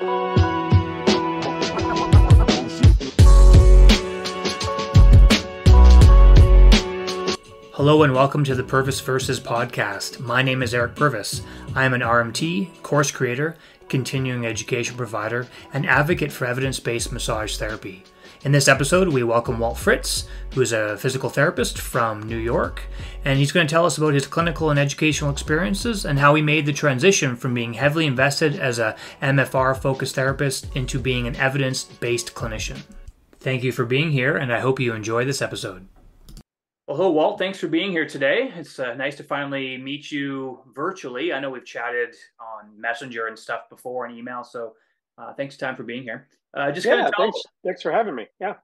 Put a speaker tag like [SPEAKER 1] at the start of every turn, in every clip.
[SPEAKER 1] Hello and welcome to the Purvis Versus podcast. My name is Eric Purvis. I am an RMT, course creator, continuing education provider, and advocate for evidence-based massage therapy. In this episode, we welcome Walt Fritz, who is a physical therapist from New York, and he's going to tell us about his clinical and educational experiences and how he made the transition from being heavily invested as a MFR-focused therapist into being an evidence-based clinician. Thank you for being here, and I hope you enjoy this episode. Well, hello, Walt. Thanks for being here today. It's nice to finally meet you virtually. I know we've chatted on Messenger and stuff before and email, so thanks for being here.
[SPEAKER 2] Thanks for having me.
[SPEAKER 1] No,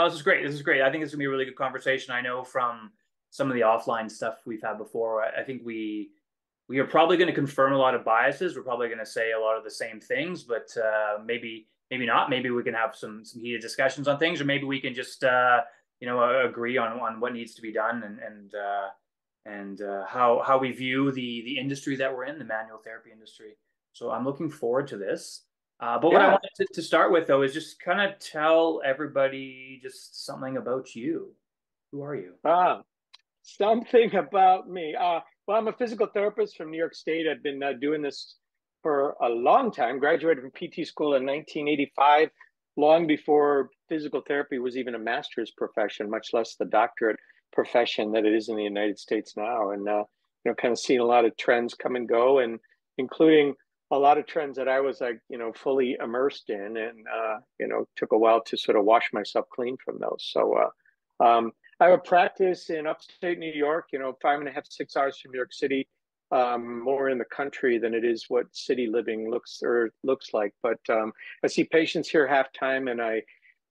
[SPEAKER 1] this is great. I think this is gonna be a really good conversation. I know from some of the offline stuff we've had before, I think we are probably going to confirm a lot of biases. We're probably going to say a lot of the same things, but maybe not. Maybe we can have some heated discussions on things, or maybe we can just agree on what needs to be done and how we view the industry that we're in, the manual therapy industry. So I'm looking forward to this. What I wanted to start with, though, is just kind of tell everybody just something about you. Who are you?
[SPEAKER 2] Something about me. Well, I'm a physical therapist from New York State. I've been doing this for a long time. Graduated from PT school in 1985. Long before physical therapy was even a master's profession, much less the doctorate profession that it is in the United States now. And, kind of seeing a lot of trends come and go, and including a lot of trends that I was fully immersed in, and, took a while to sort of wash myself clean from those. So I have a practice in upstate New York, 5.5 to 6 hours from New York City. More in the country than it is what city living looks like. But I see patients here half time, and I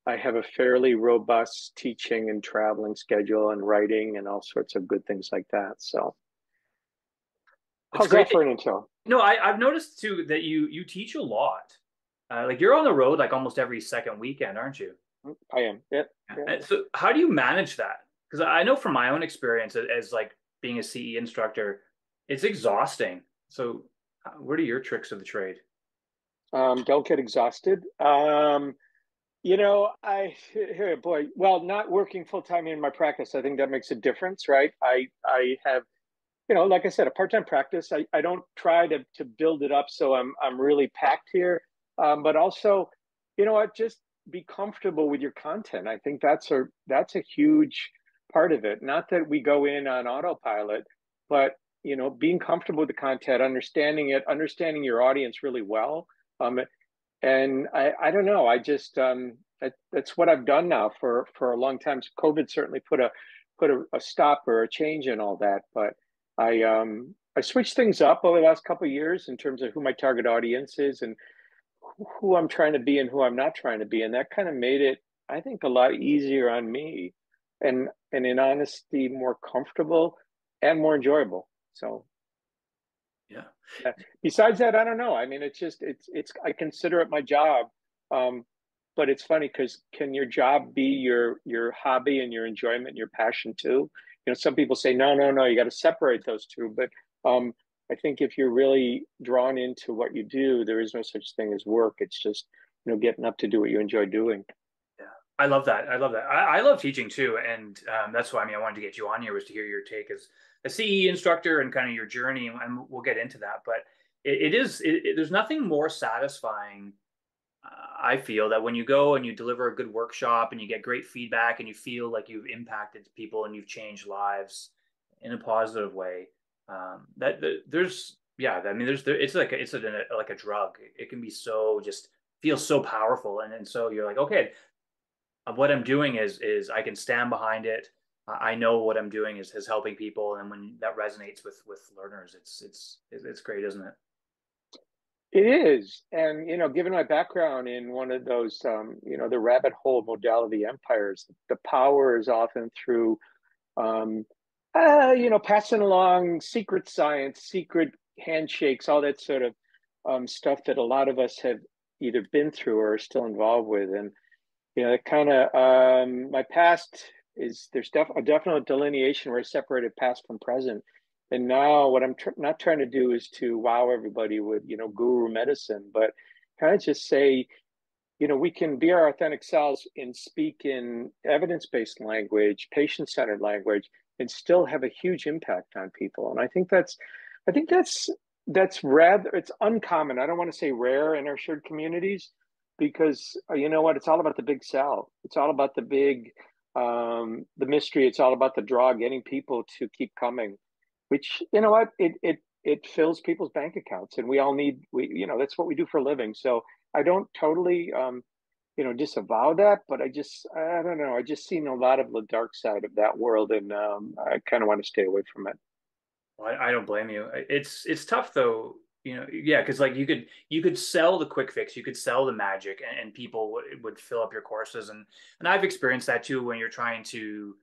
[SPEAKER 2] have a fairly robust teaching and traveling schedule and writing and all sorts of good things like that. So how's that for an intro?
[SPEAKER 1] No, I've noticed too that you teach a lot. Like you're on the road like almost every second weekend, aren't you?
[SPEAKER 2] I am. Yeah.
[SPEAKER 1] So how do you manage that? Because I know from my own experience as like being a CE instructor, it's exhausting. So what are your tricks of the trade?
[SPEAKER 2] Don't get exhausted. Well, not working full time in my practice, I think that makes a difference, right? I have, like I said, a part-time practice. I don't try to build it up so I'm really packed here. But also, just be comfortable with your content. I think that's a huge part of it. Not that we go in on autopilot, but being comfortable with the content, understanding your audience really well. And I don't know, I just, that's what I've done now for a long time. So COVID certainly put a stop or a change in all that. But I switched things up over the last couple of years in terms of who my target audience is and who I'm trying to be and who I'm not trying to be. And that kind of made it, I think, a lot easier on me and in honesty, more comfortable and more enjoyable. So,
[SPEAKER 1] yeah.
[SPEAKER 2] Besides that, I don't know. I mean, it's I consider it my job, but it's funny because can your job be your hobby and your enjoyment and your passion too? Some people say no, you got to separate those two. But I think if you're really drawn into what you do, there is no such thing as work. It's just getting up to do what you enjoy doing.
[SPEAKER 1] Yeah, I love that. I love teaching too, and that's why I wanted to get you on here, was to hear your take as a CE instructor and kind of your journey, and we'll get into that. But there's nothing more satisfying, I feel, that when you go and you deliver a good workshop and you get great feedback and you feel like you've impacted people and you've changed lives in a positive way. It's like a drug. It can be so, just feels so powerful, and so you're like, okay, what I'm doing is I can stand behind it. I know what I'm doing is helping people, and when that resonates with learners, it's great, isn't it?
[SPEAKER 2] It is, and given my background in one of those, the rabbit hole modality empires, the power is often through, passing along secret science, secret handshakes, all that sort of stuff that a lot of us have either been through or are still involved with, and it kind of my past is there's a definite delineation where I separated past from present. And now what I'm not trying to do is to wow everybody with, guru medicine, but kind of just say, we can be our authentic selves and speak in evidence-based language, patient-centered language, and still have a huge impact on people. And I think that's rather, it's uncommon. I don't want to say rare in our shared communities, because you know what? It's all about the big sell. It's all about the mystery. It's all about the draw, getting people to keep coming, which, you know what? It fills people's bank accounts, and we all need, that's what we do for a living. So I don't totally, disavow that, but I don't know. I just seen a lot of the dark side of that world, and I kind of want to stay away from it.
[SPEAKER 1] Well, I don't blame you. It's tough though, yeah, because like you could sell the quick fix, you could sell the magic, and people would fill up your courses, and I've experienced that too when you're trying to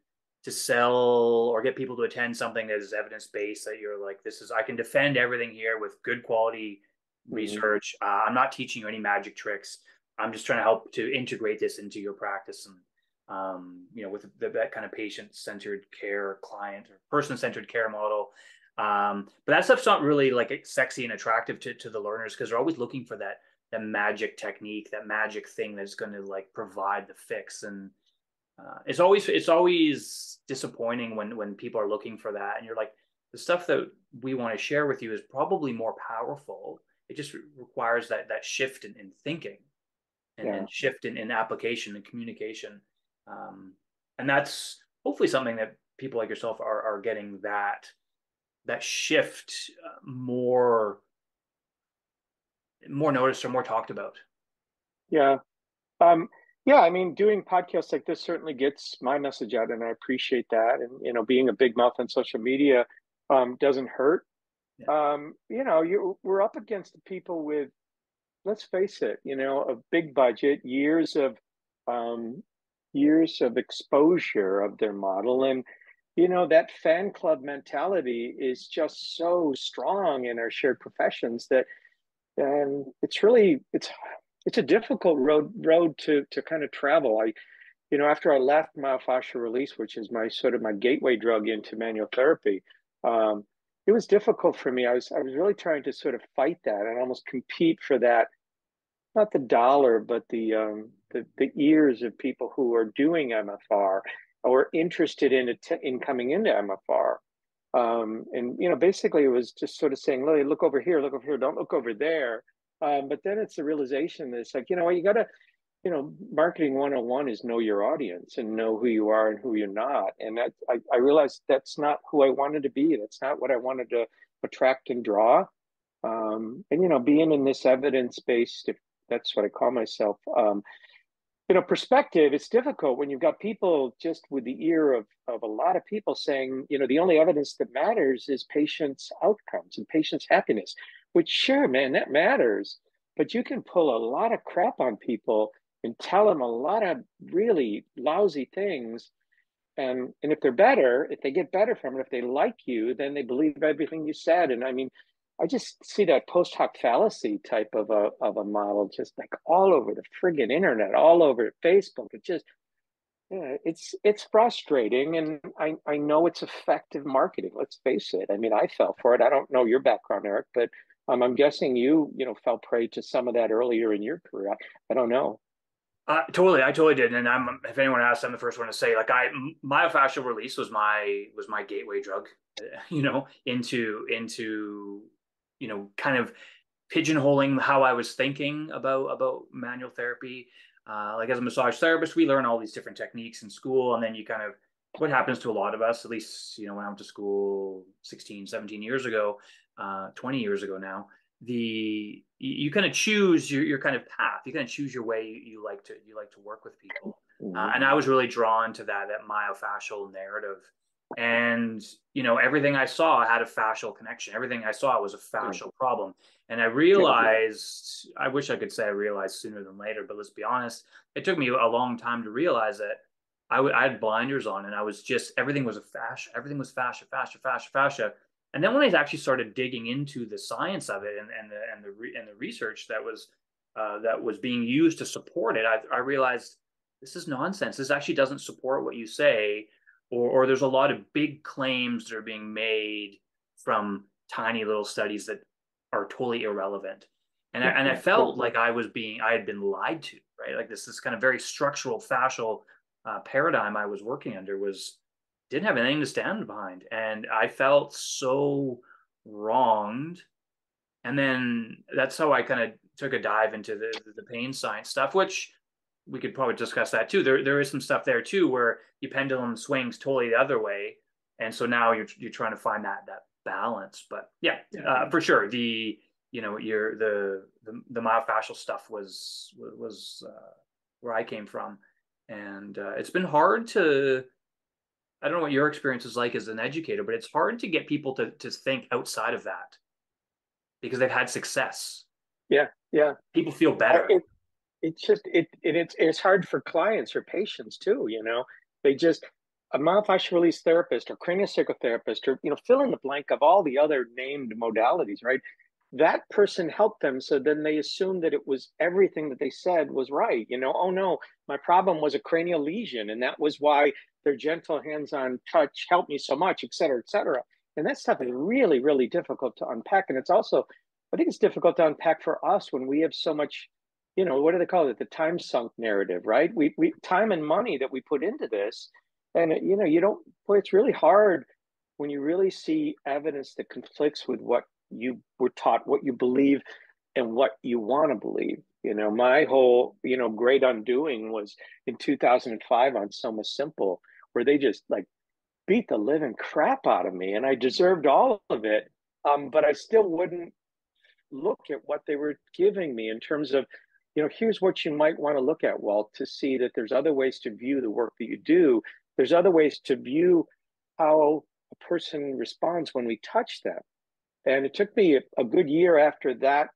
[SPEAKER 1] sell or get people to attend something that is evidence based. That you're like, this is I can defend everything here with good quality
[SPEAKER 2] Mm-hmm.
[SPEAKER 1] research. I'm not teaching you any magic tricks. I'm just trying to help to integrate this into your practice and with that kind of patient-centered care, client or person-centered care model. But that stuff's not really like sexy and attractive to the learners because they're always looking for that magic technique, that magic thing that's going to like provide the fix. And it's always disappointing when people are looking for that, and you're like, the stuff that we want to share with you is probably more powerful. It just requires that shift in thinking
[SPEAKER 2] Yeah.
[SPEAKER 1] and shift in application and communication. And that's hopefully something that people like yourself are getting that shift more noticed or more talked about.
[SPEAKER 2] Yeah. Um, yeah, I mean, doing podcasts like this certainly gets my message out, and I appreciate that. And being a big mouth on social media doesn't hurt.
[SPEAKER 1] Yeah.
[SPEAKER 2] We're up against the people with, let's face it, a big budget, um, years of exposure of their model, and that fan club mentality is just so strong in our shared professions that, and it's a difficult road to kind of travel. After I left myofascial release, which is my sort of my gateway drug into manual therapy, um, it was difficult for me. I was really trying to sort of fight that and almost compete for that, not the dollar, but the ears of people who are doing MFR or interested in coming into MFR. And basically, it was just sort of saying, look over here, don't look over there. But then it's the realization that it's like, what you got to, marketing 101 is know your audience and know who you are and who you're not. And that I realized that's not who I wanted to be. That's not what I wanted to attract and draw. And being in this evidence based, if that's what I call myself, perspective, it's difficult when you've got people just with the ear of a lot of people saying, the only evidence that matters is patients' outcomes and patients' happiness, which, sure, man, that matters. But you can pull a lot of crap on people and tell them a lot of really lousy things. And if they get better from it, if they like you, then they believe everything you said. And I mean, I just see that post hoc fallacy type of a model just like all over the friggin' internet, all over Facebook. It just, yeah, it's frustrating, and I know it's effective marketing. Let's face it. I mean, I fell for it. I don't know your background, Eric, but I'm guessing you fell prey to some of that earlier in your career. I don't know.
[SPEAKER 1] Totally, I totally did, and if anyone asks, I'm the first one to say, like, myofascial release was my gateway drug, into kind of pigeonholing how I was thinking about manual therapy. Like as a massage therapist, we learn all these different techniques in school, and then you kind of what happens to a lot of us, at least when I went to school 16, 17 years ago, 20 years ago now, you kind of choose your kind of path. You kind of choose your way you like to work with people.
[SPEAKER 2] Mhm.
[SPEAKER 1] And I was really drawn to that myofascial narrative. And everything I saw had a fascial connection. Everything I saw was a
[SPEAKER 2] Yeah.
[SPEAKER 1] fascial problem. And I
[SPEAKER 2] Yeah.
[SPEAKER 1] realized, I wish I could say I realized sooner than later, but let's be honest, it took me a long time to realize that I had blinders on, and I was just everything was a fascia, everything was fascia, fascia, fascia, fascia. And then when I actually started digging into the science of it and the research that was being used to support it, I realized this is nonsense. This actually doesn't support what you say, or there's a lot of big claims that are being made from tiny little studies that are totally irrelevant.
[SPEAKER 2] Yeah,
[SPEAKER 1] I
[SPEAKER 2] yeah, yeah,
[SPEAKER 1] felt like I had been lied to, right? Like this kind of very structural fascial paradigm I was working under didn't have anything to stand behind. And I felt so wronged. And then that's how I kind of took a dive into the pain science stuff, which we could probably discuss that too. There is some stuff there too where your pendulum swings totally the other way, and so now you're trying to find that balance. But yeah,
[SPEAKER 2] yeah.
[SPEAKER 1] for sure your the myofascial stuff was where I came from, and it's been hard to. I don't know what your experience is like as an educator, but it's hard to get people to think outside of that because they've had success.
[SPEAKER 2] Yeah, yeah.
[SPEAKER 1] People feel
[SPEAKER 2] I,
[SPEAKER 1] better.
[SPEAKER 2] it, it's just it's hard for clients or patients too. They just a myofascial release therapist or craniosacral therapist or fill in the blank of all the other named modalities, right? That person helped them, so then they assumed that it was everything that they said was right. Oh no, my problem was a cranial lesion, and that was why their gentle hands-on touch helped me so much, et cetera, et cetera. And that stuff is really, really difficult to unpack. And it's also, I think it's difficult to unpack for us when we have so much, what do they call it? The time sunk narrative, right? We time and money that we put into this. And you don't, boy, it's really hard when you really see evidence that conflicts with what you were taught, what you believe, and what you want to believe. My whole, great undoing was in 2005 on Soma Simple, where they just like beat the living crap out of me, and I deserved all of it. But I still wouldn't look at what they were giving me in terms of, here's what you might want to look at, Walt, to see that there's other ways to view the work that you do. There's other ways to view how a person responds when we touch them. And it took me a good year after that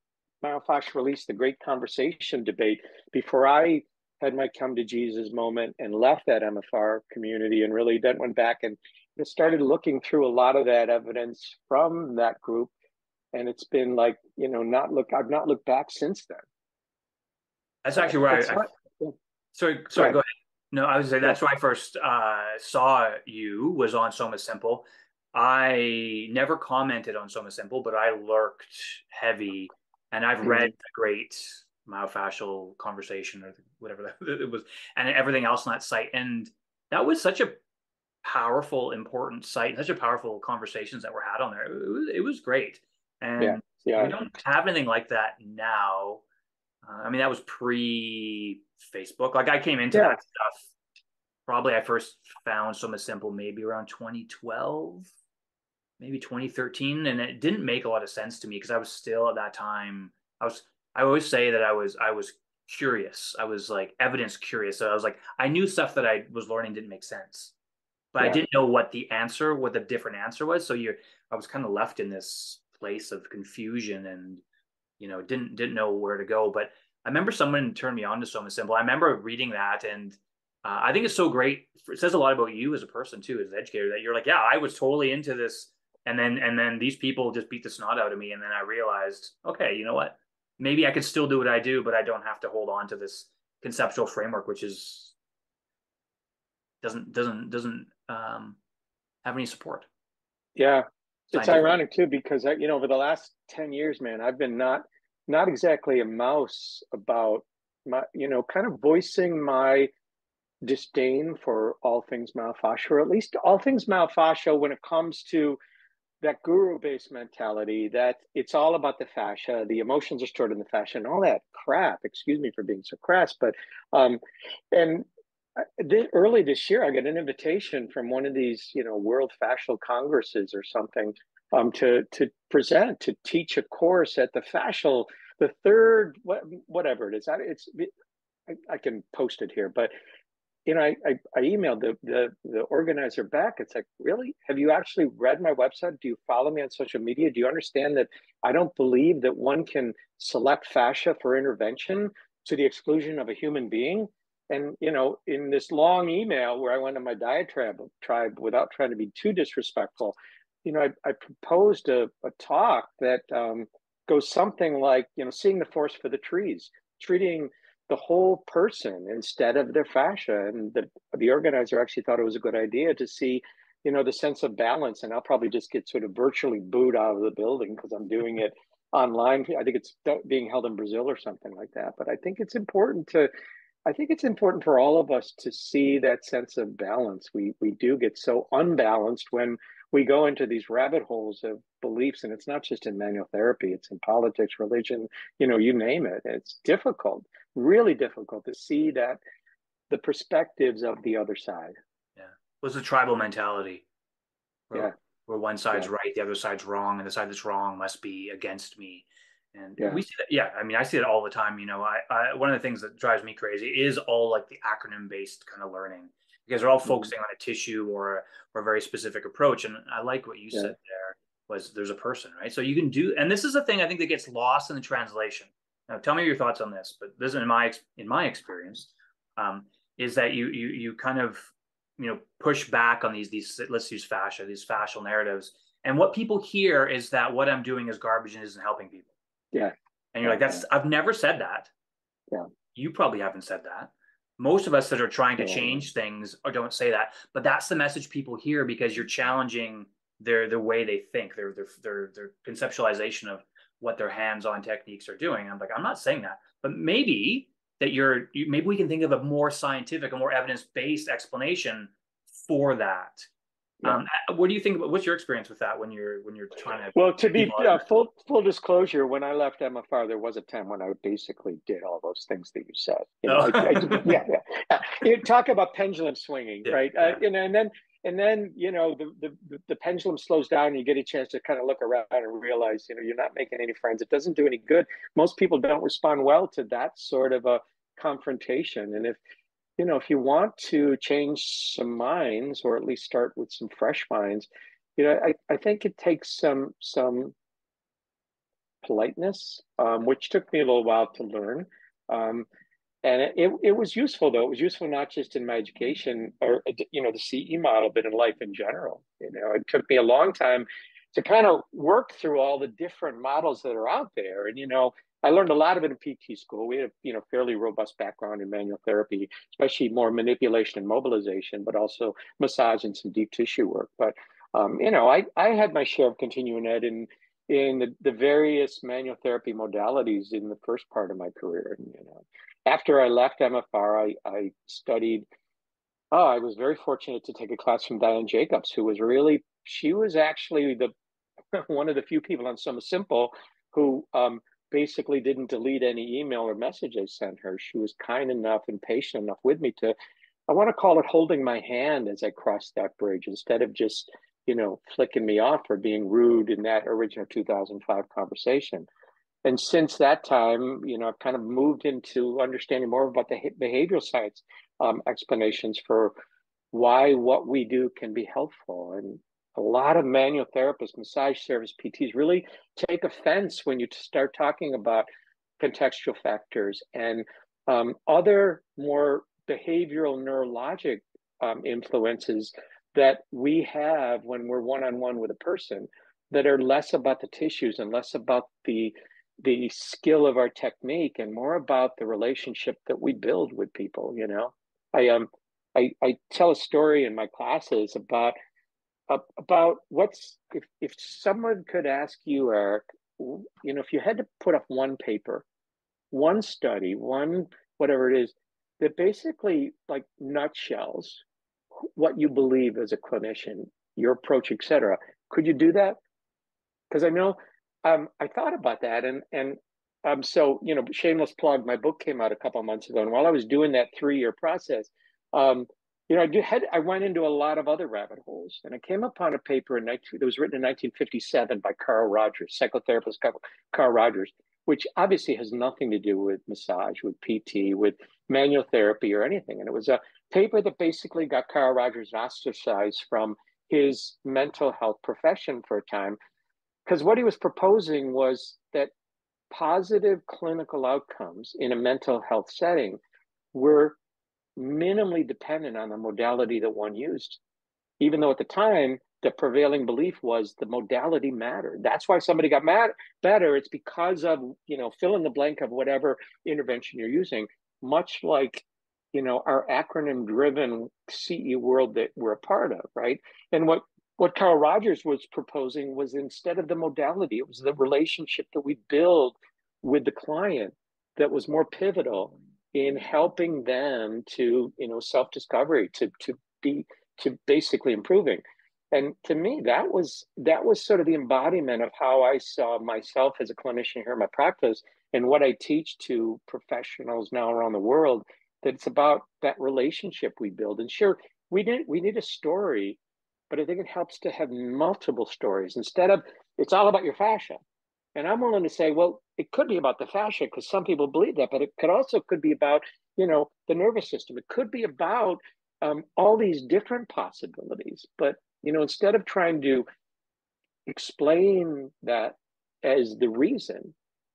[SPEAKER 2] myofascial release, the great conversation debate, before I had my come to Jesus moment and left that MFR community and really then went back and started looking through a lot of that evidence from that group. And it's been like, I've not looked back since then.
[SPEAKER 1] That's
[SPEAKER 2] So
[SPEAKER 1] actually where
[SPEAKER 2] it's hard.
[SPEAKER 1] sorry, go ahead. No, I was saying
[SPEAKER 2] No.
[SPEAKER 1] that's where I first saw you was on Soma Simple. I never commented on Soma Simple, but I lurked heavy, and I've read
[SPEAKER 2] Mm,
[SPEAKER 1] the great myofascial conversation or whatever it was, and everything else on that site. And that was such a powerful, important site, such a powerful conversations that were had on there. It was great,
[SPEAKER 2] yeah.
[SPEAKER 1] and we
[SPEAKER 2] Yeah.
[SPEAKER 1] don't have anything like that now. I mean, that was pre Facebook. Like I came into
[SPEAKER 2] Yeah.
[SPEAKER 1] that stuff. Probably I first found Soma Simple maybe around 2012, maybe 2013, and it didn't make a lot of sense to me because I was still at that time. I always say that I was curious. I was like evidence curious. So I was like I knew stuff that I was learning didn't make sense, but I
[SPEAKER 2] Yeah.
[SPEAKER 1] didn't know what the different answer was. So I was kind of left in this place of confusion and didn't know where to go. But I remember someone turned me on to Soma Simple. I remember reading that, and I think it's so great. It says a lot about you as a person too, as an educator, that you're like, yeah, I was totally into this, and then these people just beat the snot out of me, and then I realized, okay, you know what? Maybe I could still do what I do, but I don't have to hold on to this conceptual framework, which is doesn't have any support
[SPEAKER 2] Yeah. It's
[SPEAKER 1] scientific.
[SPEAKER 2] ironic too, because over the last 10 years, man, I've been not exactly a mouse about my, kind of voicing my disdain for all things myofascial, or at least all things myofascial when it comes to that guru-based mentality that it's all about the fascia, the emotions are stored in the fascia, and all that crap. Excuse me for being so crass, but and early this year, I got an invitation from one of these, World Fascial Congresses or something, to present, to teach a course at the fascial, the third, whatever it is. I can post it here, but I emailed the organizer back. It's like, really? Have you actually read my website? Do you follow me on social media? Do you understand that I don't believe that one can select fascia for intervention to the exclusion of a human being? And in this long email where I went on my diatribe without trying to be too disrespectful, I proposed a talk that goes something like, seeing the forest for the trees, treating the whole person instead of their fascia. And the organizer actually thought it was a good idea to see, the sense of balance. And I'll probably just get sort of virtually booed out of the building because I'm doing it online. I think it's being held in Brazil or something like that. But I think it's important for all of us to see that sense of balance. We do get so unbalanced when we go into these rabbit holes of beliefs, and it's not just in manual therapy, it's in politics, religion, you name it. It's difficult, really difficult to see that the perspectives of the other side.
[SPEAKER 1] Yeah. What's the tribal mentality? Where,
[SPEAKER 2] Yeah,
[SPEAKER 1] where one side's
[SPEAKER 2] yeah,
[SPEAKER 1] right, the other side's wrong, and the side that's wrong must be against me. And
[SPEAKER 2] yeah.
[SPEAKER 1] we see that. Yeah, I mean, I see it all the time. One of the things that drives me crazy is all like the acronym based kind of learning, because they're all
[SPEAKER 2] Mm-hmm.
[SPEAKER 1] focusing on a tissue or a very specific approach. And I like what you
[SPEAKER 2] Yeah,
[SPEAKER 1] said there was there's a person, right? So you can do, and this is a thing I think that gets lost in the translation. Now, tell me your thoughts on this, but this is in my experience, um, is that you kind of push back on these let's use fascia, these fascial narratives, and what people hear is that what I'm doing is garbage and isn't helping people.
[SPEAKER 2] yeah,
[SPEAKER 1] And you're
[SPEAKER 2] yeah,
[SPEAKER 1] like,
[SPEAKER 2] yeah,
[SPEAKER 1] that's, I've never said that.
[SPEAKER 2] yeah.
[SPEAKER 1] You probably haven't said that. Most of us that are trying to
[SPEAKER 2] So,
[SPEAKER 1] change things or don't say that, but that's the message people hear because you're challenging their way they think, their conceptualization of what their hands-on techniques are doing. And I'm like, I'm not saying that, but maybe maybe we can think of a more scientific, a more evidence-based explanation for that.
[SPEAKER 2] yeah.
[SPEAKER 1] What do you think? What's your experience with that when you're trying to
[SPEAKER 2] Well, to be
[SPEAKER 1] people out?
[SPEAKER 2] full disclosure, when I left MFR, there was a time when I basically did all those things that you said.
[SPEAKER 1] Oh.
[SPEAKER 2] Yeah, yeah. You talk about pendulum swinging,
[SPEAKER 1] Yeah,
[SPEAKER 2] right?
[SPEAKER 1] yeah.
[SPEAKER 2] And then the pendulum slows down, and you get a chance to kind of look around and realize you're not making any friends. It doesn't do any good. Most people don't respond well to that sort of a confrontation, and if you want to change some minds, or at least start with some fresh minds, I think it takes some politeness, which took me a little while to learn. And it was useful, though. It was useful not just in my education or the CE model, but in life in general. It took me a long time to kind of work through all the different models that are out there. And I learned a lot of it in PT school. We had a fairly robust background in manual therapy, especially more manipulation and mobilization, but also massage and some deep tissue work. But I had my share of continuing ed in the various manual therapy modalities in the first part of my career. And after I left MFR, I studied. Oh, I was very fortunate to take a class from Diane Jacobs, she was actually the one of the few people on Summa Simple who basically didn't delete any email or message I sent her. She was kind enough and patient enough with me to, I want to call it holding my hand as I crossed that bridge instead of just, flicking me off or being rude in that original 2005 conversation. And since that time, I've kind of moved into understanding more about the behavioral science explanations for why what we do can be helpful. And a lot of manual therapists, massage service PTs really take offense when you start talking about contextual factors and other more behavioral neurologic influences that we have when we're one-on-one with a person that are less about the tissues and less about the skill of our technique and more about the relationship that we build with people. I tell a story in my classes about what's if someone could ask you, Eric, if you had to put up one paper, one study, one whatever it is that basically like nutshells what you believe as a clinician, your approach, etc. Could you do that? Because I know I thought about that, and so shameless plug. My book came out a couple of months ago, and while I was doing that 3-year process, um, I went into a lot of other rabbit holes, and I came upon a paper that was written in 1957 by Carl Rogers, psychotherapist Carl Rogers, which obviously has nothing to do with massage, with PT, with manual therapy, or anything. And it was a paper that basically got Carl Rogers ostracized from his mental health profession for a time, because what he was proposing was that positive clinical outcomes in a mental health setting were minimally dependent on the modality that one used, even though at the time the prevailing belief was the modality mattered. That's why somebody got better. It's because of, fill in the blank of whatever intervention you're using, much like, our acronym driven CE world that we're a part of, right? And what what Carl Rogers was proposing was, instead of the modality, it was the relationship that we build with the client that was more pivotal in helping them to, self-discovery, to be, to basically improving. And to me, that was sort of the embodiment of how I saw myself as a clinician here in my practice, and what I teach to professionals now around the world. That it's about that relationship we build. And sure, we need a story, but I think it helps to have multiple stories instead of, it's all about your fascia. And I'm willing to say, well, it could be about the fascia because some people believe that, but it could be about, the nervous system. It could be about all these different possibilities. But, instead of trying to explain that as the reason,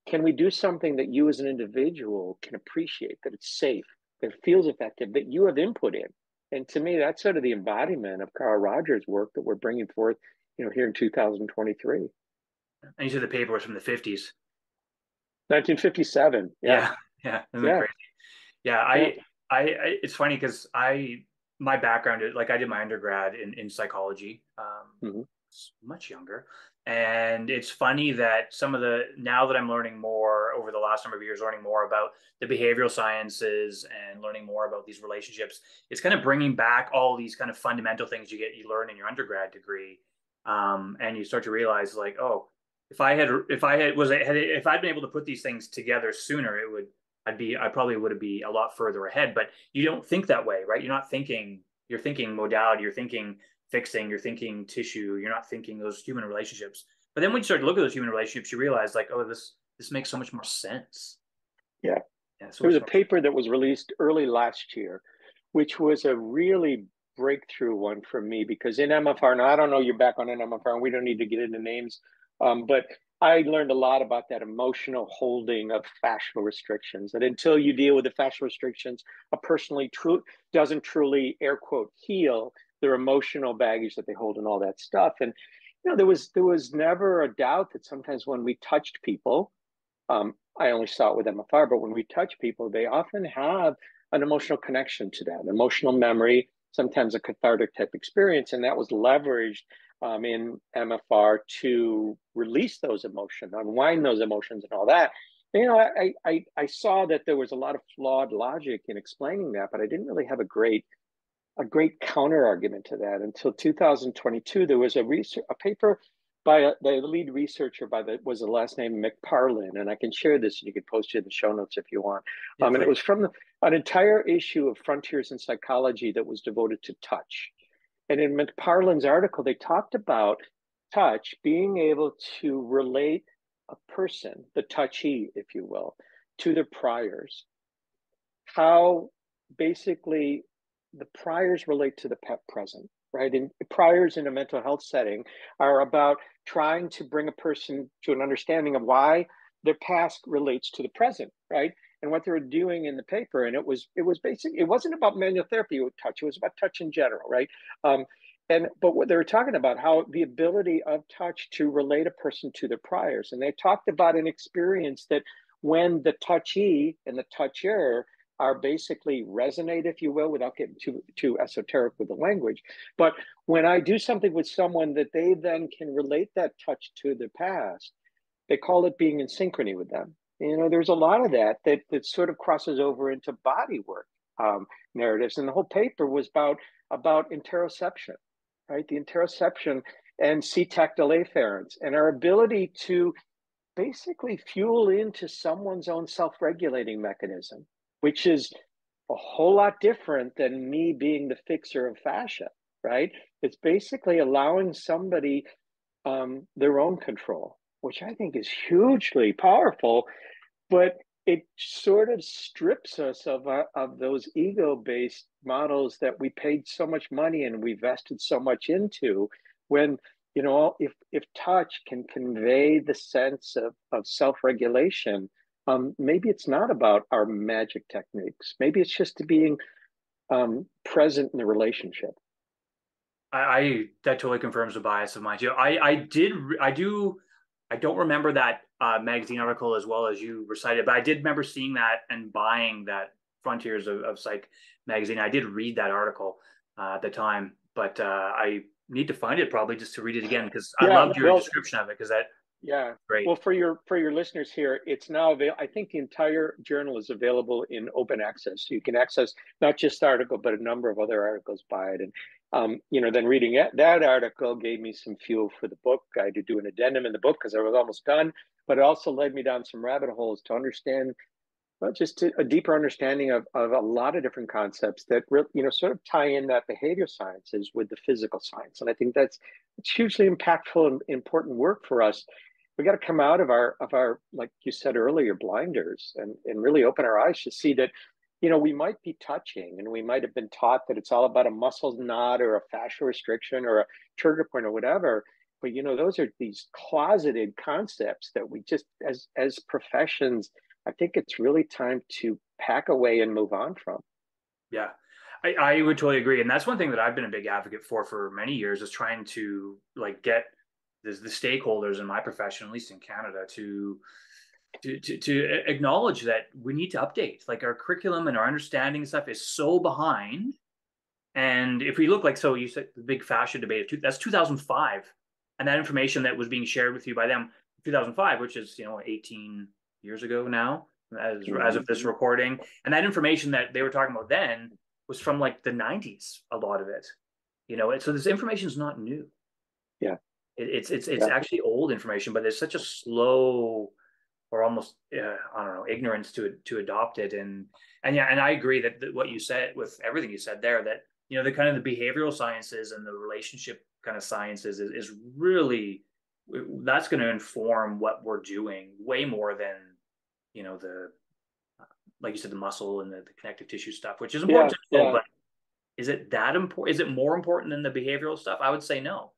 [SPEAKER 2] can we do something that you as an individual can appreciate, that it's safe, that it feels effective, that you have input in? And to me, that's sort of the embodiment of Carl Rogers' work that we're bringing forth, here in 2023.
[SPEAKER 1] And you said the paper was from the 50s.
[SPEAKER 2] 1957. Yeah.
[SPEAKER 1] Yeah. Yeah. Isn't that
[SPEAKER 2] Yeah.
[SPEAKER 1] crazy? Yeah.
[SPEAKER 2] Yeah.
[SPEAKER 1] It's funny because my background is like, I did my undergrad in psychology,
[SPEAKER 2] Mm-hmm.
[SPEAKER 1] much younger. And it's funny that now that I'm learning more over the last number of years, learning more about the behavioral sciences and learning more about these relationships, it's kind of bringing back all these kind of fundamental things you learn in your undergrad degree. And you start to realize like, oh, if I'd been able to put these things together sooner, I probably would be a lot further ahead. But you don't think that way, right? You're thinking modality, you're thinking fixing, you're thinking tissue, you're not thinking those human relationships. But then when you start to look at those human relationships, you realize like, oh, this makes so much more sense.
[SPEAKER 2] Yeah.
[SPEAKER 1] Yeah, so
[SPEAKER 2] There was
[SPEAKER 1] much
[SPEAKER 2] a
[SPEAKER 1] more.
[SPEAKER 2] paper that was released early last year, which was a really breakthrough one for me, because in MFR, now I don't know your background in MFR, and we don't need to get into names, but I learned a lot about that emotional holding of fascial restrictions. That until you deal with the fascial restrictions, a person doesn't truly, air quote, heal their emotional baggage that they hold and all that stuff. And there was never a doubt that sometimes when we touched people, I only saw it with MFR, but when we touch people, they often have an emotional connection to that, emotional memory, sometimes a cathartic type experience. And that was leveraged in MFR to release those emotions, unwind those emotions and all that. I saw that there was a lot of flawed logic in explaining that, but I didn't really have a great counter argument to that until 2022. There was a paper by the lead researcher was the last name McParlin, and I can share this and you can post it in the show notes if you want.
[SPEAKER 1] Yeah,
[SPEAKER 2] And it
[SPEAKER 1] please.
[SPEAKER 2] was from an entire issue of Frontiers in Psychology that was devoted to touch. And in McParlin's article, they talked about touch being able to relate a person, the touchee, if you will, to their priors. How basically the priors relate to the present, right? And priors in a mental health setting are about trying to bring a person to an understanding of why their past relates to the present, right? And what they were doing in the paper, and it was basically, it wasn't about manual therapy with touch, it was about touch in general, right? But what they were talking about, how the ability of touch to relate a person to their priors, and they talked about an experience that when the touchee and the toucher are basically resonate, if you will, without getting too esoteric with the language. But when I do something with someone that they then can relate that touch to the past, they call it being in synchrony with them. There's a lot of that sort of crosses over into body work narratives. And the whole paper was about interoception, right? The interoception and C-tactile afferents and our ability to basically fuel into someone's own self-regulating mechanism, which is a whole lot different than me being the fixer of fascia, right? It's basically allowing somebody their own control, which I think is hugely powerful, but it sort of strips us of those ego-based models that we paid so much money and we vested so much into. When if touch can convey the sense of self-regulation, maybe it's not about our magic techniques. Maybe it's just to being present in the relationship.
[SPEAKER 1] That totally confirms the bias of mine too. I don't remember that magazine article as well as you recited, but I did remember seeing that and buying that Frontiers of Psych magazine. I did read that article at the time, but need to find it probably just to read it again because I
[SPEAKER 2] Yeah,
[SPEAKER 1] loved your
[SPEAKER 2] well,
[SPEAKER 1] description of it because that
[SPEAKER 2] yeah.
[SPEAKER 1] great.
[SPEAKER 2] Well, for your listeners here, it's now available. I think the entire journal is available in open access. So you can access not just the article, but a number of other articles by it. And then reading that article gave me some fuel for the book. I had to do an addendum in the book because I was almost done, but it also led me down some rabbit holes to understand, well, just a deeper understanding of a lot of different concepts that sort of tie in that behavior sciences with the physical science. And I think it's hugely impactful and important work for us. We got to come out of our like you said earlier blinders and really open our eyes to see that we might be touching and we might have been taught that it's all about a muscle knot or a fascia restriction or a trigger point or whatever, but those are these closeted concepts that we just as professions, I think it's really time to pack away and move on from.
[SPEAKER 1] Yeah, I would totally agree, and that's one thing that I've been a big advocate for many years is trying to like get the stakeholders in my profession, at least in Canada, to acknowledge that we need to update. Like our curriculum and our understanding and stuff is so behind. And if we look like, so you said the big fascia debate, that's 2005. And that information that was being shared with you by them 2005, which is, 18 years ago now, as of this recording. And that information that they were talking about then was from like the 90s, a lot of it. So this information is not new.
[SPEAKER 2] Yeah.
[SPEAKER 1] It's
[SPEAKER 2] Yeah.
[SPEAKER 1] actually old information, but there's such a slow or almost I don't know ignorance to adopt it, and yeah, and I agree that what you said with everything you said there, that the kind of the behavioral sciences and the relationship kind of sciences is really that's going to inform what we're doing way more than the like you said the muscle and the connective tissue stuff, which is important
[SPEAKER 2] Yeah.
[SPEAKER 1] to know,
[SPEAKER 2] Yeah.
[SPEAKER 1] but is it that important? Is it more important than the behavioral stuff? I would say no.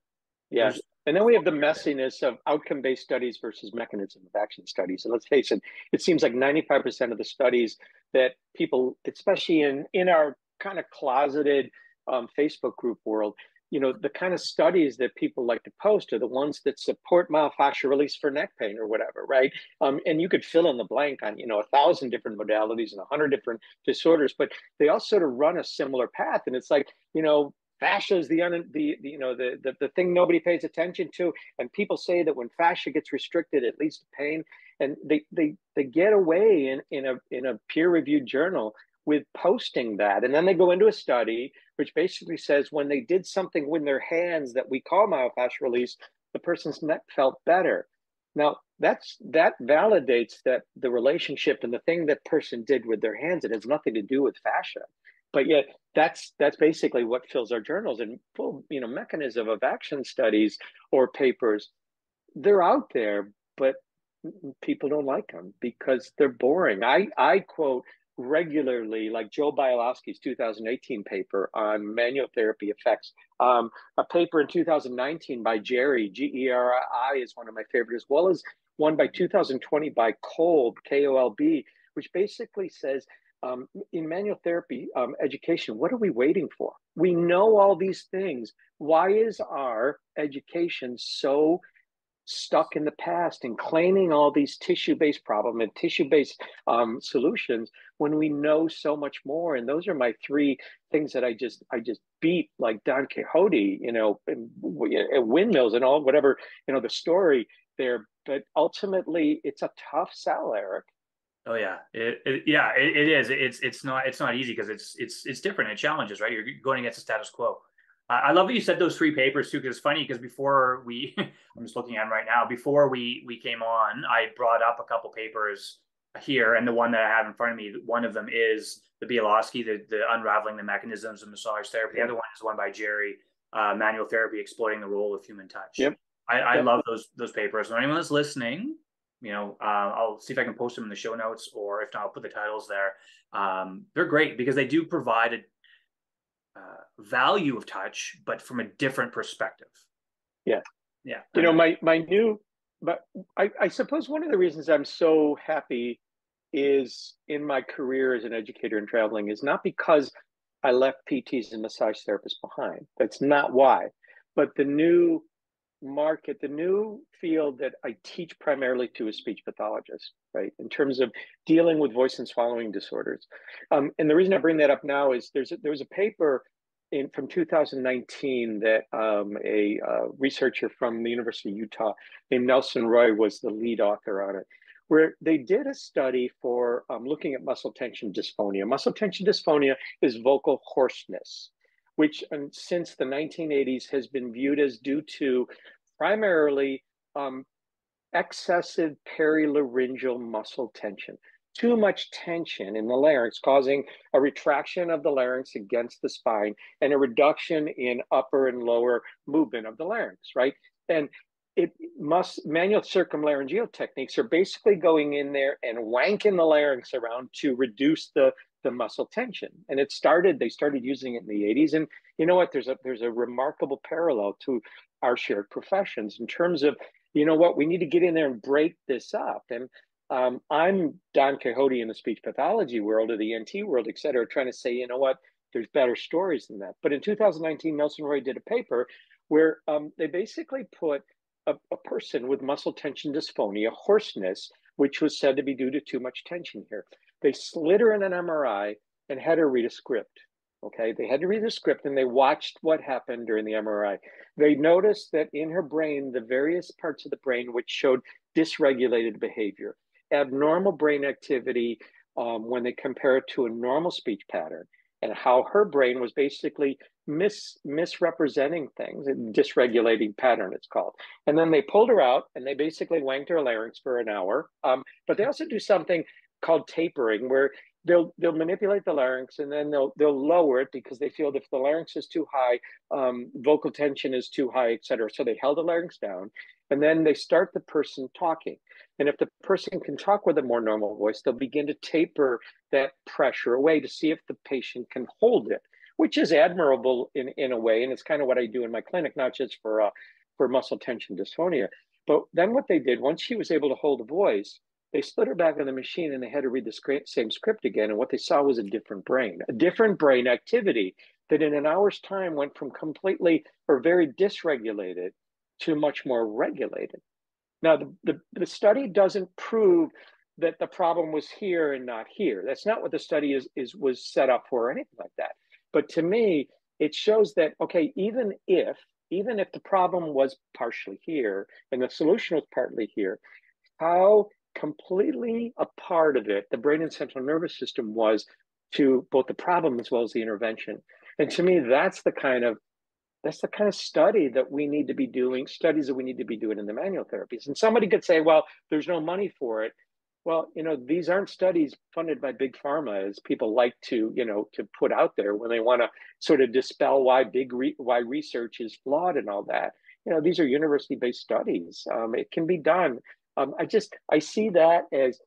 [SPEAKER 2] Yeah.
[SPEAKER 1] There's
[SPEAKER 2] And then we have the messiness of outcome-based studies versus mechanism of action studies. And let's face it, it seems like 95% of the studies that people, especially in our kind of closeted Facebook group world, the kind of studies that people like to post are the ones that support myofascial release for neck pain or whatever, right? And you could fill in the blank on, 1,000 different modalities and 100 different disorders, but they all sort of run a similar path. And it's like, fascia is the thing nobody pays attention to, and people say that when fascia gets restricted, it leads to pain, and they get away in a peer reviewed journal with posting that, and then they go into a study which basically says when they did something with their hands that we call myofascial release, the person's neck felt better. Now that validates that the relationship and the thing that person did with their hands, it has nothing to do with fascia. But yet that's basically what fills our journals, and full mechanism of action studies or papers, they're out there, but people don't like them because they're boring. I quote regularly like Joe Bialowski's 2018 paper on manual therapy effects, a paper in 2019 by Jerry Geri is one of my favorites, as well as one by 2020 by Kolb Kolb, which basically says in manual therapy education, what are we waiting for? We know all these things. Why is our education so stuck in the past and claiming all these tissue-based problem and tissue-based solutions when we know so much more? And those are my three things that I just beat like Don Quixote, and windmills and all whatever, the story there. But ultimately, it's a tough sell, Eric.
[SPEAKER 1] Oh yeah, it is. It's not easy because it's different. It challenges, right? You're going against the status quo. I love that you said those three papers too, because it's funny because before we, I'm just looking at them right now. Before we came on, I brought up a couple papers here, and the one that I have in front of me, one of them is the Bialowski, the unraveling the mechanisms of massage therapy. The other one is one by Jerry, manual therapy exploiting the role of human touch.
[SPEAKER 2] Yep.
[SPEAKER 1] I
[SPEAKER 2] Yep.
[SPEAKER 1] love those papers. So anyone that's listening, I'll see if I can post them in the show notes, or if not, I'll put the titles there. They're great because they do provide a value of touch, but from a different perspective.
[SPEAKER 2] Yeah.
[SPEAKER 1] Yeah.
[SPEAKER 2] My new, but I suppose one of the reasons I'm so happy is in my career as an educator and traveling is not because I left PTs and massage therapists behind. That's not why. But the new market, the new field that I teach primarily to is speech pathologists, right? In terms of dealing with voice and swallowing disorders. And the reason I bring that up now is there was a paper from 2019 that a researcher from the University of Utah named Nelson Roy was the lead author on it, where they did a study for looking at muscle tension dysphonia. Muscle tension dysphonia is vocal hoarseness, which since the 1980s has been viewed as due to primarily excessive perilaryngeal muscle tension. Too much tension in the larynx, causing a retraction of the larynx against the spine and a reduction in upper and lower movement of the larynx, right? And manual circumlaryngeal techniques are basically going in there and wanking the larynx around to reduce the muscle tension. And they started using it in the 80s. And you know what? There's a remarkable parallel to our shared professions in terms of, you know what, we need to get in there and break this up. And I'm Don Quixote in the speech pathology world or the NT world, et cetera, trying to say, you know what, there's better stories than that. But in 2019, Nelson Roy did a paper where they basically put a person with muscle tension dysphonia, hoarseness, which was said to be due to too much tension here. They slid her in an MRI and had her read a script. Okay, they had to read the script and they watched what happened during the MRI. They noticed that in her brain, the various parts of the brain which showed dysregulated behavior, abnormal brain activity when they compare it to a normal speech pattern, and how her brain was basically misrepresenting things, a dysregulating pattern, it's called. And then they pulled her out and they basically wanked her larynx for an hour. But they also do something called tapering, where they'll manipulate the larynx and then they'll lower it because they feel if the larynx is too high, vocal tension is too high, et cetera. So they held the larynx down and then they start the person talking. And if the person can talk with a more normal voice, they'll begin to taper that pressure away to see if the patient can hold it, which is admirable in a way. And it's kind of what I do in my clinic, not just for muscle tension dysphonia. But then what they did, once she was able to hold a voice, they slid her back on the machine and they had to read the same script again. And what they saw was a different brain activity that in an hour's time went from completely or very dysregulated to much more regulated. Now, the study doesn't prove that the problem was here and not here. That's not what the study was set up for or anything like that. But to me, it shows that, okay, even if the problem was partially here and the solution was partly here, how completely a part of it the brain and central nervous system was to both the problem as well as the intervention. And to me, that's the kind of studies that we need to be doing in the manual therapies. And somebody could say, well, there's no money for it. Well, these aren't studies funded by big pharma, as people like to put out there when they want to sort of dispel why research is flawed and all that. These are university-based studies. It can be done. I see that as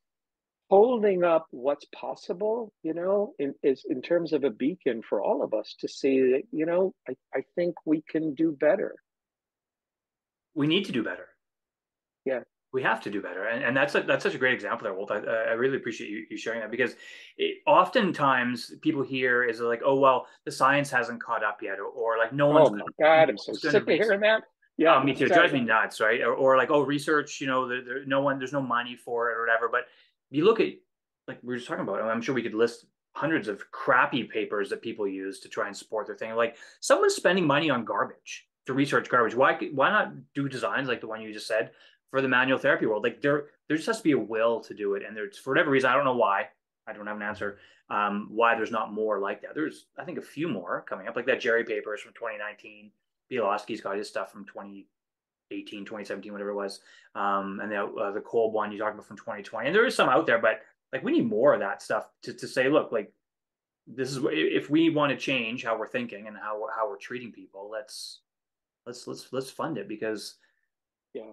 [SPEAKER 2] holding up what's possible, in terms of a beacon for all of us to see that, I think we can do better.
[SPEAKER 1] We need to do better.
[SPEAKER 2] Yeah.
[SPEAKER 1] We have to do better. And that's such a great example there, Walt. I really appreciate you sharing that, because oftentimes people hear is like, oh, well, the science hasn't caught up yet, or like no one's.
[SPEAKER 2] Oh my God, I'm so sick of hearing that. Yeah,
[SPEAKER 1] me too. It drives me nuts, right? Or like, oh, research, there's no money for it or whatever. But you look at, like we were just talking about, I'm sure we could list hundreds of crappy papers that people use to try and support their thing. Like, someone's spending money on garbage to research garbage. Why not do designs like the one you just said for the manual therapy world? Like, there just has to be a will to do it. And there's, for whatever reason, I don't know why, I don't have an answer, why there's not more like that. There's, I think, a few more coming up, like that Jerry paper is from 2019. Bielowski's got his stuff from 2018, 2017, whatever it was. And the Kolb one you talked about from 2020. And there is some out there, but like, we need more of that stuff to say, look, like, this is, if we want to change how we're thinking and how we're treating people, let's fund it, because
[SPEAKER 2] yeah,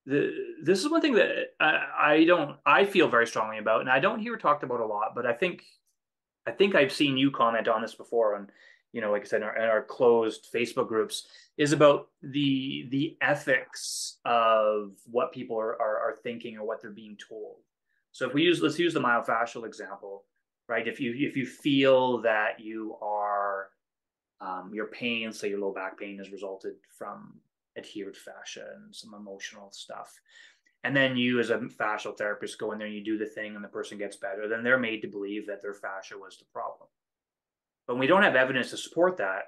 [SPEAKER 1] this is one thing that I feel very strongly about, and I don't hear talked about a lot, but I think I've seen you comment on this before on, like I said, in our closed Facebook groups, is about the ethics of what people are thinking or what they're being told. So let's use the myofascial example, right? If you feel that you are your pain, say your low back pain, has resulted from adhered fascia and some emotional stuff, and then you as a fascial therapist go in there and you do the thing and the person gets better, then they're made to believe that their fascia was the problem. But we don't have evidence to support that.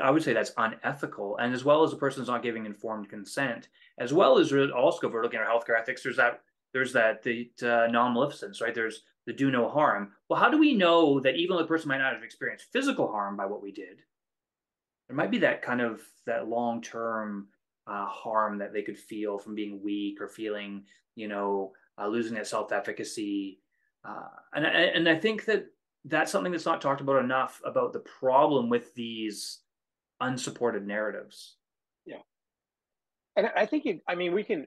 [SPEAKER 1] I would say that's unethical. And as well as the person's not giving informed consent, as well as also if we're looking at healthcare ethics, there's that the non-maleficence, right? There's the do no harm. Well, how do we know that even though the person might not have experienced physical harm by what we did, there might be that kind of that long-term harm that they could feel from being weak or feeling, losing that self-efficacy. And I think that that's something that's not talked about enough about the problem with these unsupported narratives.
[SPEAKER 2] Yeah. And I think we can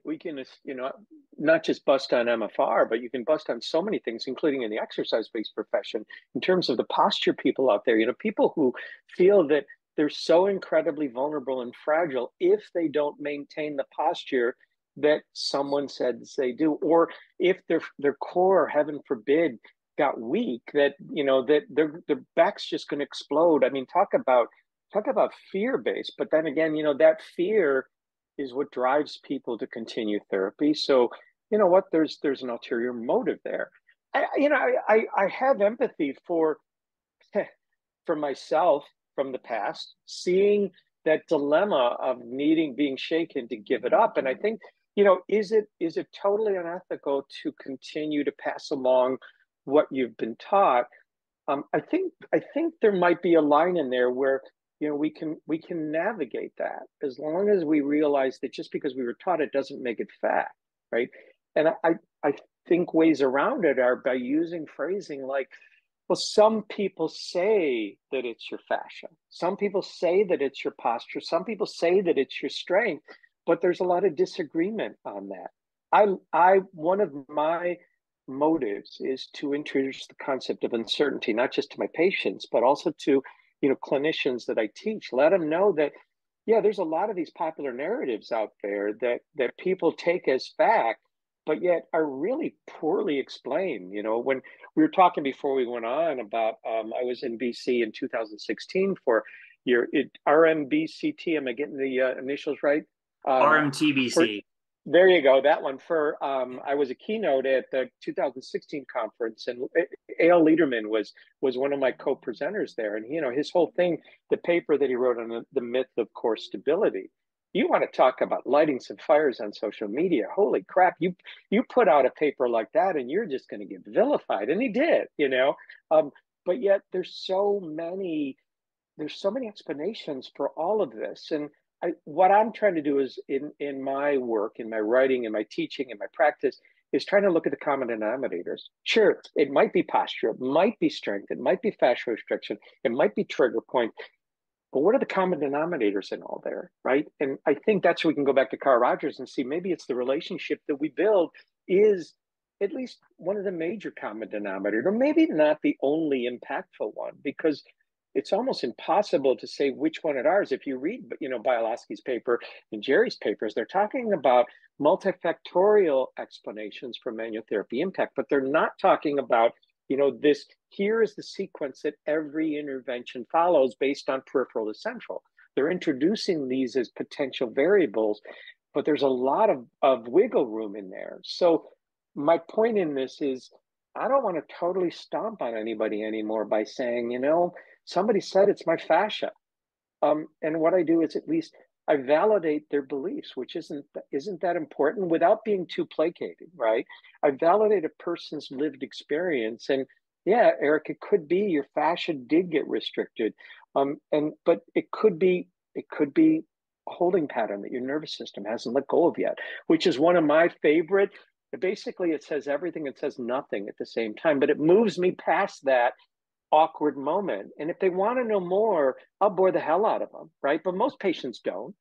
[SPEAKER 2] not just bust on MFR, but you can bust on so many things, including in the exercise-based profession, in terms of the posture people out there. People who feel that they're so incredibly vulnerable and fragile if they don't maintain the posture that someone says they do, or if their core, heaven forbid, got weak, that their back's just going to explode. I mean, talk about fear-based, but then again, that fear is what drives people to continue therapy. So, what, there's an ulterior motive there. I have empathy for for myself from the past, seeing that dilemma of being shaken to give it up. And I think, is it totally unethical to continue to pass along what you've been taught? I think there might be a line in there where we can navigate that, as long as we realize that just because we were taught it doesn't make it fact, right? And I think ways around it are by using phrasing like, well, some people say that it's your fascia, some people say that it's your posture, some people say that it's your strength, but there's a lot of disagreement on that. I one of my motives is to introduce the concept of uncertainty, not just to my patients, but also to clinicians that I teach. Let them know that, yeah, there's a lot of these popular narratives out there that people take as fact, but yet are really poorly explained. When we were talking before we went on about, I was in BC in 2016 for RMBCT. Am I getting the initials right? For
[SPEAKER 1] RMTBC.
[SPEAKER 2] There you go. That one for I was a keynote at the 2016 conference, and A.L. Lederman was one of my co-presenters there, and his whole thing, the paper that he wrote on the myth of core stability. You want to talk about lighting some fires on social media? Holy crap! You put out a paper like that, and you're just going to get vilified, and he did. But yet there's so many explanations for all of this, and what I'm trying to do is in my work, in my writing, in my teaching, in my practice, is trying to look at the common denominators. Sure, it might be posture, it might be strength, it might be fascial restriction, it might be trigger point, but what are the common denominators in all there, right? And I think that's where we can go back to Carl Rogers and see maybe it's the relationship that we build is at least one of the major common denominators, or maybe not the only impactful one, because it's almost impossible to say which one it is. If you read, Bialowski's paper and Jerry's papers, they're talking about multifactorial explanations for manual therapy impact, but they're not talking about, this, here is the sequence that every intervention follows based on peripheral to central. They're introducing these as potential variables, but there's a lot of wiggle room in there. So my point in this is, I don't want to totally stomp on anybody anymore by saying, somebody said it's my fascia. And what I do is at least I validate their beliefs, which isn't that important, without being too placating, right? I validate a person's lived experience, and yeah, Eric, it could be your fascia did get restricted, but it could be a holding pattern that your nervous system hasn't let go of yet, which is one of my favorite. Basically, it says everything and says nothing at the same time, but it moves me past that awkward moment. And if they want to know more, I'll bore the hell out of them, right? But most patients don't.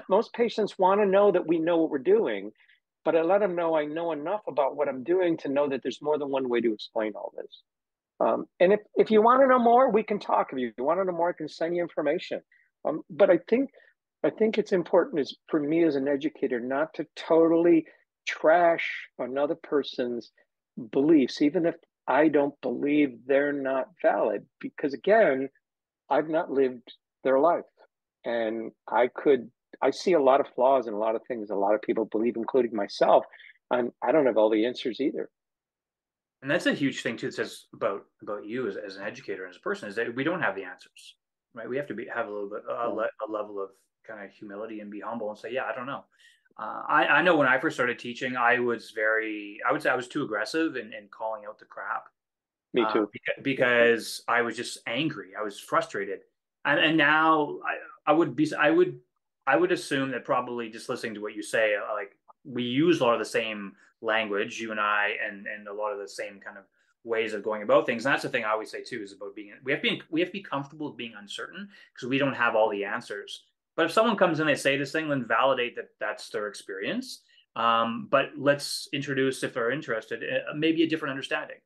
[SPEAKER 2] Most patients want to know that we know what we're doing, but I let them know I know enough about what I'm doing to know that there's more than one way to explain all this. And if you want to know more, we can talk. If you want to know more, I can send you information. But I think it's important for me as an educator not to totally trash another person's beliefs, even if I don't believe they're not valid, because again, I've not lived their life. And I see a lot of flaws in a lot of things a lot of people believe, including myself. And I don't have all the answers either.
[SPEAKER 1] And that's a huge thing too. That says about you as an educator, as a person, is that we don't have the answers, right? We have to have a little bit
[SPEAKER 2] Yeah.
[SPEAKER 1] a level of kind of humility and be humble and say, yeah, I don't know. I know when I first started teaching, I would say I was too aggressive in calling out the crap,
[SPEAKER 2] Me too. Yeah.
[SPEAKER 1] because I was just angry. I was frustrated, and now I would assume that probably just listening to what you say, like we use a lot of the same language, you and I, and a lot of the same kind of ways of going about things. And that's the thing I always say too, is about being we have to be comfortable with being uncertain because we don't have all the answers. But if someone comes in, they say this thing, then validate that that's their experience. But let's introduce, if they're interested, maybe a different understanding,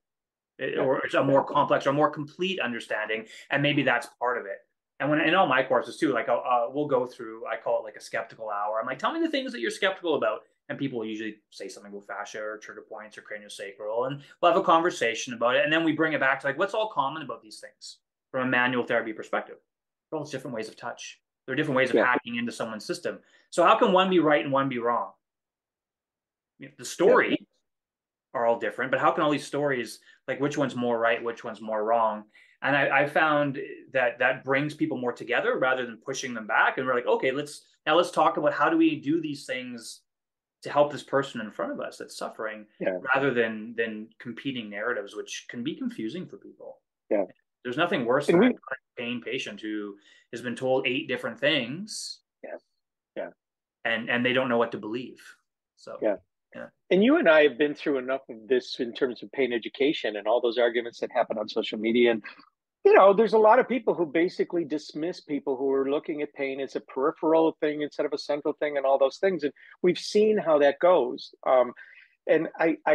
[SPEAKER 2] Yeah.
[SPEAKER 1] or it's a
[SPEAKER 2] Yeah.
[SPEAKER 1] more complex or more complete understanding, and maybe that's part of it. And when in all my courses too, like we'll go through, I call it like a skeptical hour. I'm like, tell me the things that you're skeptical about, and people usually say something about fascia or trigger points or craniosacral, and we'll have a conversation about it, and then we bring it back to like, what's all common about these things from a manual therapy perspective? Well, it's different ways of touch. There are different ways of
[SPEAKER 2] Yeah.
[SPEAKER 1] hacking into someone's system. So how can one be right and one be wrong? The
[SPEAKER 2] Yeah.
[SPEAKER 1] story are all different, but how can all these stories, like which one's more right, which one's more wrong? And I found that that brings people more together rather than pushing them back. And we're like, okay, let's talk about how do we do these things to help this person in front of us that's suffering,
[SPEAKER 2] Yeah.
[SPEAKER 1] rather than competing narratives, which can be confusing for people.
[SPEAKER 2] Yeah.
[SPEAKER 1] There's nothing worse
[SPEAKER 2] And
[SPEAKER 1] than a
[SPEAKER 2] we,
[SPEAKER 1] pain patient who has been told 8 different things,
[SPEAKER 2] yeah. Yeah.
[SPEAKER 1] and they don't know what to believe. So
[SPEAKER 2] Yeah.
[SPEAKER 1] yeah.
[SPEAKER 2] And you and I have been through enough of this in terms of pain education and all those arguments that happen on social media. And, there's a lot of people who basically dismiss people who are looking at pain as a peripheral thing instead of a central thing and all those things. And we've seen how that goes. And I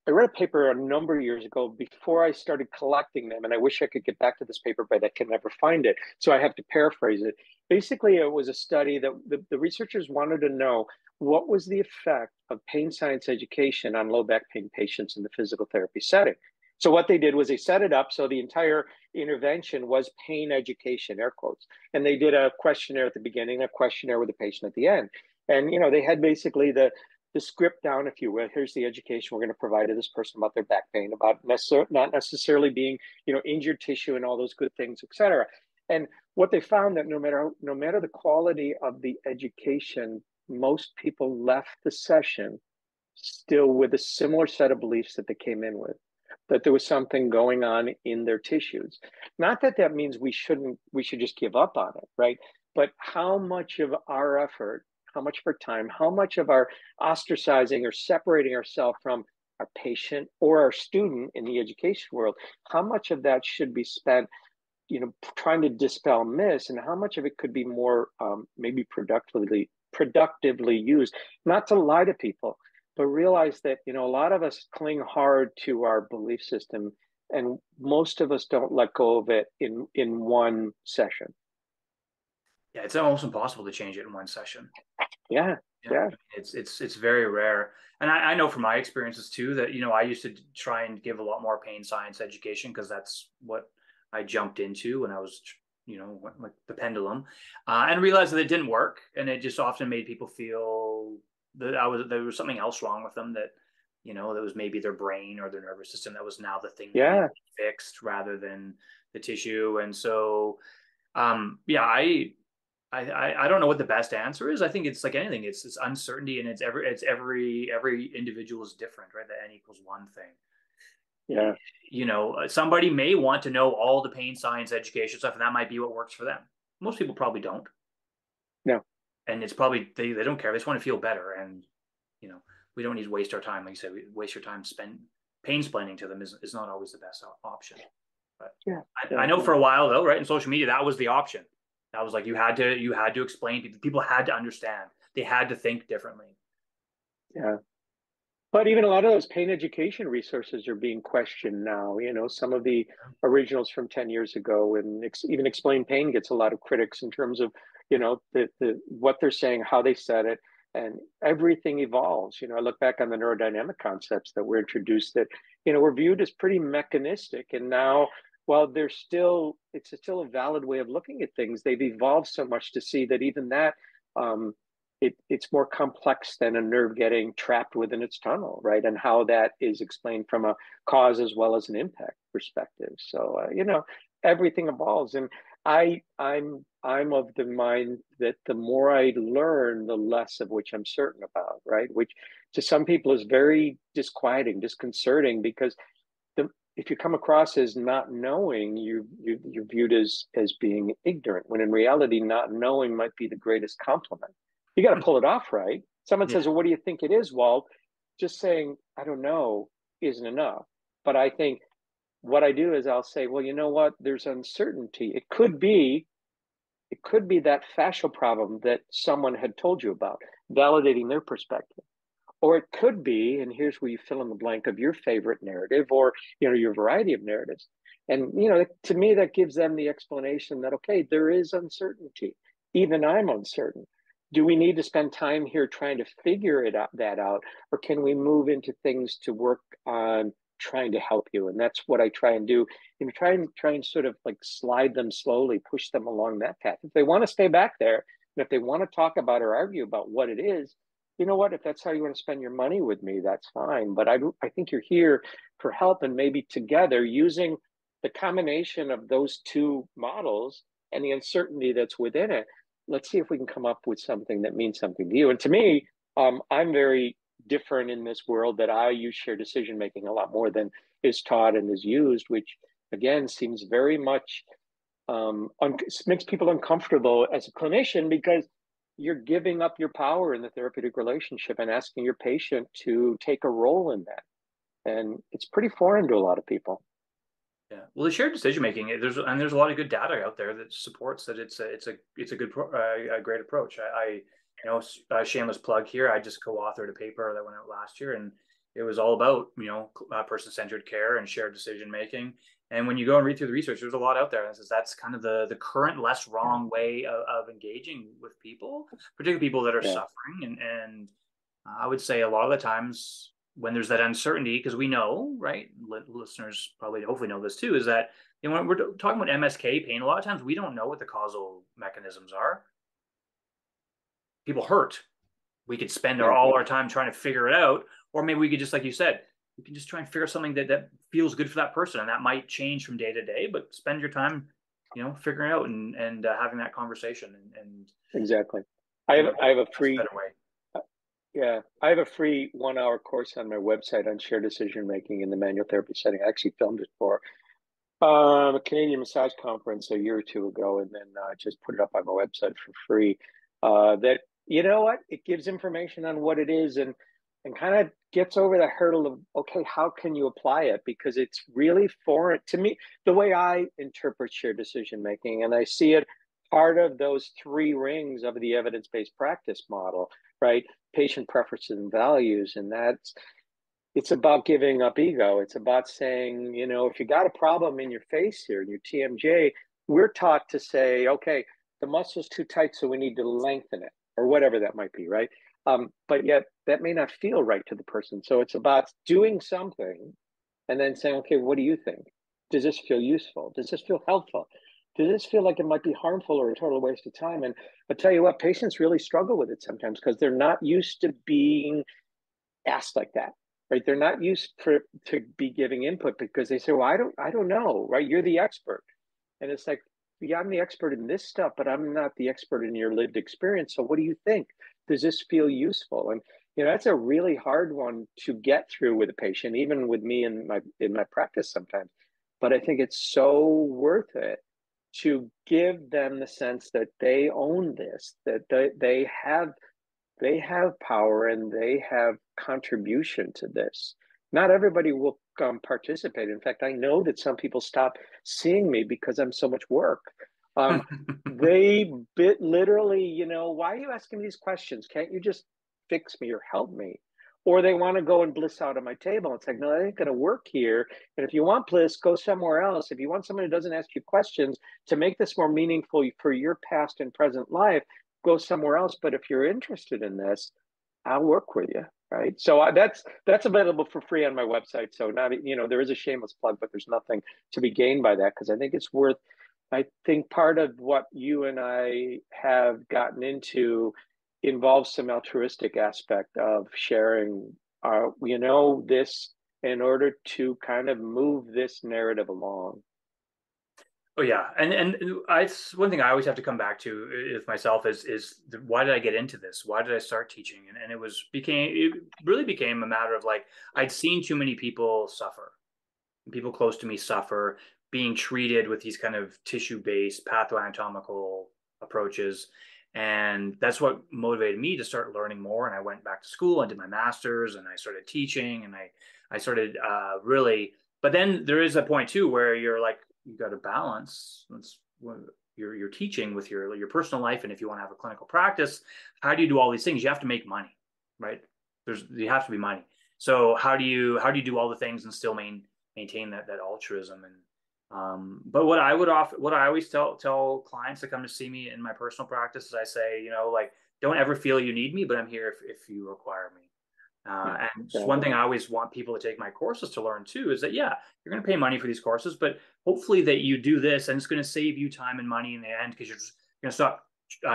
[SPEAKER 2] read a paper a number of years ago before I started collecting them, and I wish I could get back to this paper, but I can never find it. So I have to paraphrase it. Basically, it was a study that the researchers wanted to know what was the effect of pain science education on low back pain patients in the physical therapy setting. So what they did was they set it up so the entire intervention was pain education, air quotes. And they did a questionnaire at the beginning, a questionnaire with the patient at the end. And they had basically the script down, if you will. Here's the education we're going to provide to this person about their back pain, about not necessarily being, injured tissue and all those good things, et cetera. And what they found that no matter the quality of the education, most people left the session still with a similar set of beliefs that they came in with, that there was something going on in their tissues. Not that that means we should just give up on it, right? But how much of our effort, how much of our time, how much of our ostracizing or separating ourselves from our patient or our student in the education world, how much of that should be spent, trying to dispel myths, and how much of it could be more maybe productively used, not to lie to people, but realize that a lot of us cling hard to our belief system, and most of us don't let go of it in one session.
[SPEAKER 1] Yeah, it's almost impossible to change it in one session.
[SPEAKER 2] Yeah.
[SPEAKER 1] Yeah,
[SPEAKER 2] Yeah.
[SPEAKER 1] it's very rare, and I know from my experiences too that I used to try and give a lot more pain science education because that's what I jumped into when I was like the pendulum, and realized that it didn't work, and it just often made people feel that there was something else wrong with them, that that was maybe their brain or their nervous system that was now the thing that needed
[SPEAKER 2] Yeah.
[SPEAKER 1] to be fixed rather than the tissue. And so yeah, I don't know what the best answer is. I think it's like anything. It's uncertainty, and it's every individual is different, right? That n=1 thing.
[SPEAKER 2] Yeah.
[SPEAKER 1] Somebody may want to know all the pain science education stuff, and that might be what works for them. Most people probably don't,
[SPEAKER 2] No.
[SPEAKER 1] and it's probably they don't care. They just want to feel better, and we don't need to waste our time. Like you said, we waste your time spend pain splaining to them is not always the best option. But
[SPEAKER 2] Yeah.
[SPEAKER 1] I know for a while though, right, in social media, that was the option. That was like you had to explain. People had to understand. They had to think differently.
[SPEAKER 2] Yeah. But even a lot of those pain education resources are being questioned now. Some of the originals from 10 years ago, and even Explain Pain gets a lot of critics in terms of, the what they're saying, how they said it, and everything evolves. I look back on the neurodynamic concepts that were introduced that, were viewed as pretty mechanistic. And now, while it's still a valid way of looking at things, they've evolved so much to see that even that, it's more complex than a nerve getting trapped within its tunnel, right? And how that is explained from a cause as well as an impact perspective. So everything evolves, and I'm of the mind that the more I learn, the less of which I'm certain about, right? Which to some people is very disquieting, disconcerting, because if you come across as not knowing, you're viewed as being ignorant, when in reality, not knowing might be the greatest compliment. You got to pull it off, right? Someone says,
[SPEAKER 1] Yeah.
[SPEAKER 2] well, what do you think it is, Walt? Just saying, I don't know, isn't enough. But I think what I do is I'll say, well, you know what? There's uncertainty. It could be that fascial problem that someone had told you about, validating their perspective. Or it could be, and here's where you fill in the blank of your favorite narrative, or your variety of narratives. And to me, that gives them the explanation that, okay, there is uncertainty. Even I'm uncertain. Do we need to spend time here trying to figure that out, or can we move into things to work on trying to help you? And that's what I try and do. Try and sort of like slide them slowly, push them along that path. If they want to stay back there, and if they want to talk about or argue about what it is, you know what, if that's how you want to spend your money with me, that's fine. But I think you're here for help, and maybe together, using the combination of those two models and the uncertainty that's within it, let's see if we can come up with something that means something to you. And to me, I'm very different in this world, that I use shared decision making a lot more than is taught and is used, which again seems very much makes people uncomfortable as a clinician, because you're giving up your power in the therapeutic relationship and asking your patient to take a role in that. And it's pretty foreign to a lot of people.
[SPEAKER 1] Yeah. Well, the shared decision making, there's a lot of good data out there that supports that it's a good a great approach. Shameless plug here. I just co-authored a paper that went out last year, and it was all about person-centered care and shared decision making. And when you go and read through the research, there's a lot out there that says that's kind of the current less wrong way of engaging with people, particularly people that are
[SPEAKER 2] Yeah.
[SPEAKER 1] suffering. And I would say a lot of the times when there's that uncertainty, because we know, right? Listeners probably hopefully know this too, is that when we're talking about MSK pain, a lot of times we don't know what the causal mechanisms are. People hurt. We could spend
[SPEAKER 2] Yeah.
[SPEAKER 1] all our time trying to figure it out, or maybe we could just, like you said, we can just try and figure something that feels good for that person, and that might change from day to day. But spend your time, figuring out and having that conversation and
[SPEAKER 2] Exactly. I have a
[SPEAKER 1] that's a
[SPEAKER 2] free
[SPEAKER 1] better way.
[SPEAKER 2] Yeah, I have a free 1 hour course on my website on shared decision making in the manual therapy setting. I actually filmed it for a Canadian massage conference a year or two ago, and then just put it up on my website for free. That you know what, it gives information on what it is, and kind of gets over the hurdle of, okay, how can you apply it? Because it's really foreign to me, the way I interpret shared decision making, and I see it part of those three rings of the evidence based practice model, right? Patient preferences and values, and it's about giving up ego. It's about saying, if you got a problem in your face here, in your TMJ, we're taught to say, okay, the muscle's too tight, so we need to lengthen it, or whatever that might be, right? But yet that may not feel right to the person. So it's about doing something and then saying, okay, what do you think? Does this feel useful? Does this feel helpful? Does this feel like it might be harmful or a total waste of time? And I tell you what, patients really struggle with it sometimes, because they're not used to being asked like that, right? They're not used to be giving input, because they say, well, I don't know, right? You're the expert. And it's like, yeah, I'm the expert in this stuff, but I'm not the expert in your lived experience. So what do you think? Does this feel useful? And that's a really hard one to get through with a patient, even with me in my practice sometimes. But I think it's so worth it to give them the sense that they own this, that they have power and they have contribution to this. Not everybody will participate. In fact, I know that some people stop seeing me because I'm so much work. They bit literally, why are you asking me these questions? Can't you just fix me or help me? Or they want to go and bliss out on my table. It's like, no, that ain't going to work here. And if you want bliss, go somewhere else. If you want someone who doesn't ask you questions to make this more meaningful for your past and present life, go somewhere else. But if you're interested in this, I'll work with you. Right. So that's available for free on my website. So not, there is a shameless plug, but there's nothing to be gained by that, because I think it's worth, I think part of what you and I have gotten into involves some altruistic aspect of sharing, this in order to kind of move this narrative along.
[SPEAKER 1] Oh yeah, and it's one thing I always have to come back to with myself is why did I get into this? Why did I start teaching? And it really became a matter of like I'd seen too many people suffer, people close to me suffer, being treated with these kind of tissue-based pathoanatomical approaches, and that's what motivated me to start learning more. And I went back to school and did my master's, and I started teaching, and I started really. But then there is a point too where you're like you got to balance. That's you're teaching with your personal life, and if you want to have a clinical practice, how do you do all these things? You have to make money, right? You have to be money. So how do you do all the things and still maintain that altruism? And but what I always tell clients that come to see me in my personal practice is I say, like, don't ever feel you need me, but I'm here if you require me.
[SPEAKER 2] Yeah,
[SPEAKER 1] And just one
[SPEAKER 2] exactly.
[SPEAKER 1] thing I always want people to take my courses to learn too is that, yeah, you're going to pay money for these courses, but hopefully that you do this and it's going to save you time and money in the end because you're just going to stop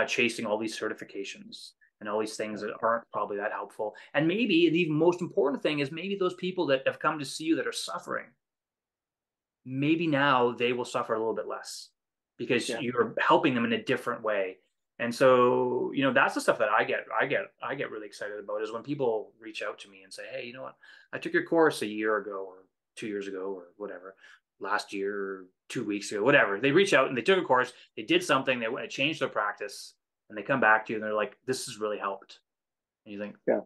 [SPEAKER 1] chasing all these certifications and all these things that aren't probably that helpful. And maybe the even most important thing is maybe those people that have come to see you that are suffering, maybe now they will suffer a little bit less because
[SPEAKER 2] Yeah.
[SPEAKER 1] you're helping them in a different way. And so, that's the stuff that I get really excited about is when people reach out to me and say, "Hey, you know what? I took your course a year ago or 2 years ago or whatever, last year or 2 weeks ago, whatever." They reach out and they took a course, they did something, they changed their practice, and they come back to you and they're like, "This has really helped." And you think,
[SPEAKER 2] Yeah.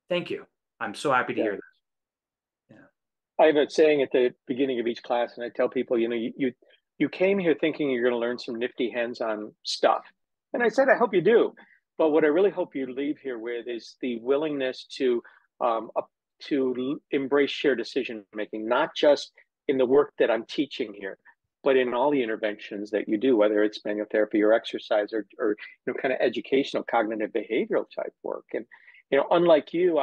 [SPEAKER 1] "Thank you. I'm so happy to
[SPEAKER 2] Yeah.
[SPEAKER 1] hear that." Yeah.
[SPEAKER 2] I have a saying at the beginning of each class, and I tell people, you came here thinking you're going to learn some nifty hands-on stuff, and I said, I hope you do. But what I really hope you leave here with is the willingness um, to embrace shared decision making, not just in the work that I'm teaching here, but in all the interventions that you do, whether it's manual therapy or exercise or kind of educational cognitive behavioral type work. And unlike you,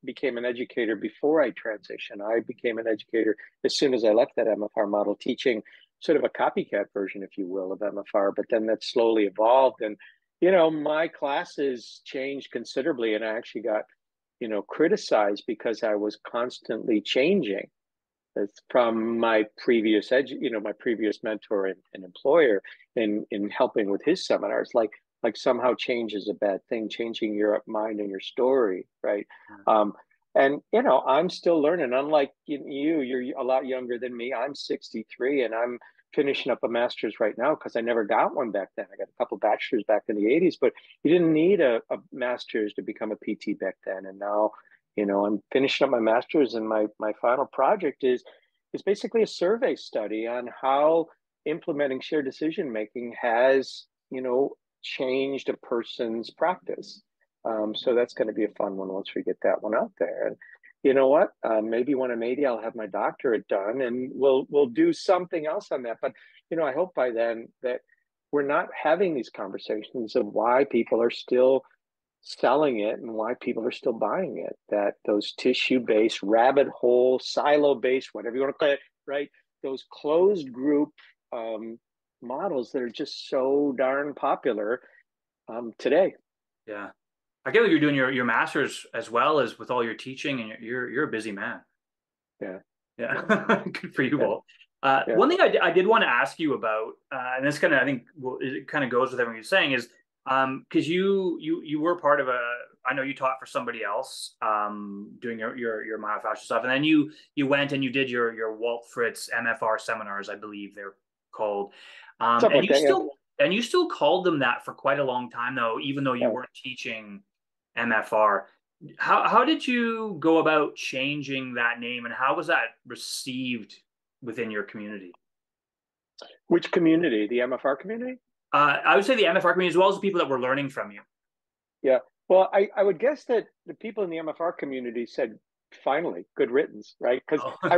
[SPEAKER 2] became an educator before I transitioned. I became an educator as soon as I left that MFR model, teaching sort of a copycat version, if you will, of MFR. But then that slowly evolved, and my classes changed considerably, and I actually got criticized because I was constantly changing. It's from my previous mentor and employer in helping with his seminars, like somehow change is a bad thing, changing your mind and your story, right? Um, and I'm still learning. Unlike you're a lot younger than me. I'm 63, and I'm finishing up a master's right now because I never got one back then. I got a couple bachelors back in the 80s, but you didn't need a master's to become a PT back then. And now I'm finishing up my master's, and my final project is basically a survey study on how implementing shared decision making has changed a person's practice. So that's going to be a fun one once we get that one out there. And you know what? Maybe when I'm 80, I'll have my doctorate done, and we'll do something else on that. But I hope by then that we're not having these conversations of why people are still selling it and why people are still buying it. That those tissue-based, rabbit hole, silo-based, whatever you want to call it, right? Those closed group models that are just so darn popular today.
[SPEAKER 1] Yeah. I get that you're doing your master's as well as with all your teaching, and you're a busy man.
[SPEAKER 2] Yeah, yeah,
[SPEAKER 1] Yeah, good for you,
[SPEAKER 2] yeah,
[SPEAKER 1] Walt.
[SPEAKER 2] yeah.
[SPEAKER 1] One thing I did want to ask you about, and this kind of I think it kind of goes with everything you're saying is because you were part of I know you taught for somebody else doing your myofascial stuff, and then you went and you did your Walt Fritz MFR seminars, I believe they're called,
[SPEAKER 2] Something
[SPEAKER 1] and
[SPEAKER 2] like
[SPEAKER 1] you
[SPEAKER 2] that. Yeah.
[SPEAKER 1] still called them that for quite a long time though, even though you
[SPEAKER 2] Yeah.
[SPEAKER 1] weren't teaching MFR. How did you go about changing that name, and how was that received within your community?
[SPEAKER 2] Which community? The MFR community?
[SPEAKER 1] I would say the MFR community as well as the people that were learning from you.
[SPEAKER 2] Yeah. Well, I would guess that the people in the MFR community said, finally, good riddance, right? Because
[SPEAKER 1] Oh.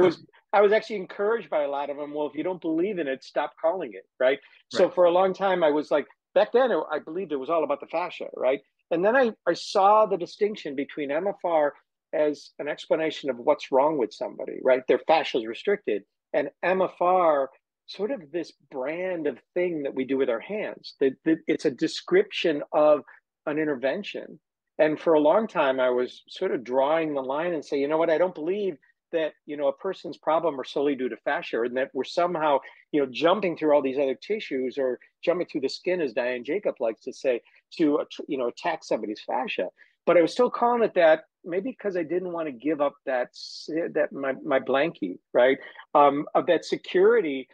[SPEAKER 2] I was actually encouraged by a lot of them. Well, if you don't believe in it, stop calling it, right? So
[SPEAKER 1] Right.
[SPEAKER 2] for a long time, I was like, back then, I believed it was all about the fascia, right? And then I saw the distinction between MFR as an explanation of what's wrong with somebody, right? Their fascia is restricted, and MFR sort of this brand of thing that we do with our hands. That it's a description of an intervention. And for a long time, I was sort of drawing the line and say, you know what, I don't believe that, a person's problem are solely due to fascia, and that we're somehow, jumping through all these other tissues or jumping through the skin, as Diane Jacob likes to say, to, attack somebody's fascia. But I was still calling it that, maybe because I didn't want to give up that my blankie, right? Of that security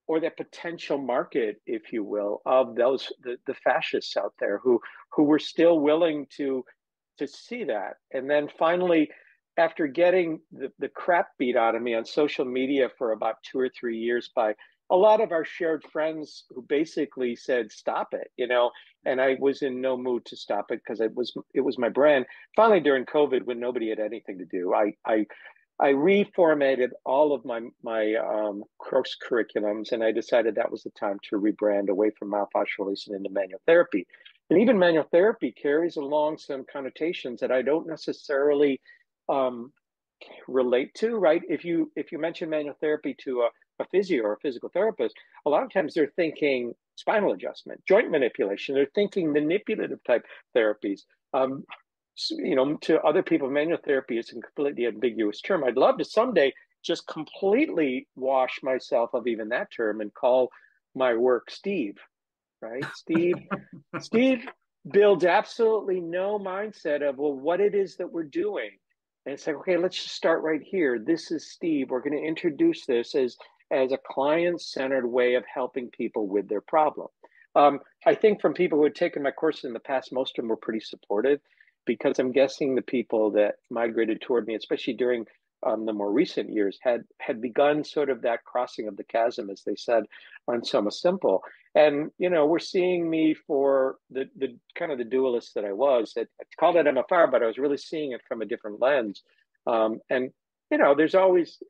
[SPEAKER 2] or that potential market, if you will, of the fascists out there who were still willing to see that. And then finally, after getting the crap beat out of me on social media for about 2 or 3 years by a lot of our shared friends who basically said, stop it, and I was in no mood to stop it because it was my brand. Finally, during COVID, when nobody had anything to do, I reformatted all of my course curriculums, and I decided that was the time to rebrand away from myofascial release and into manual therapy. And even manual therapy carries along some connotations that I don't necessarily um, relate to. Right? If you mention manual therapy to a physio or a physical therapist, a lot of times they're thinking spinal adjustment, joint manipulation. They're thinking manipulative type therapies. To other people, manual therapy is a completely ambiguous term. I'd love to someday just completely wash myself of even that term and call my work Steve, right? Steve builds absolutely no mindset of, well, what it is that we're doing. And it's like, okay, let's just start right here. This is Steve. We're going to introduce this as a client-centered way of helping people with their problem. I think from people who had taken my course in the past, most of them were pretty supportive, because I'm guessing the people that migrated toward me, especially during the more recent years, had begun sort of that crossing of the chasm, as they said, on Soma Simple. And, we're seeing me for the kind of the dualist that I was. I called it MFR, but I was really seeing it from a different lens. And, there's always,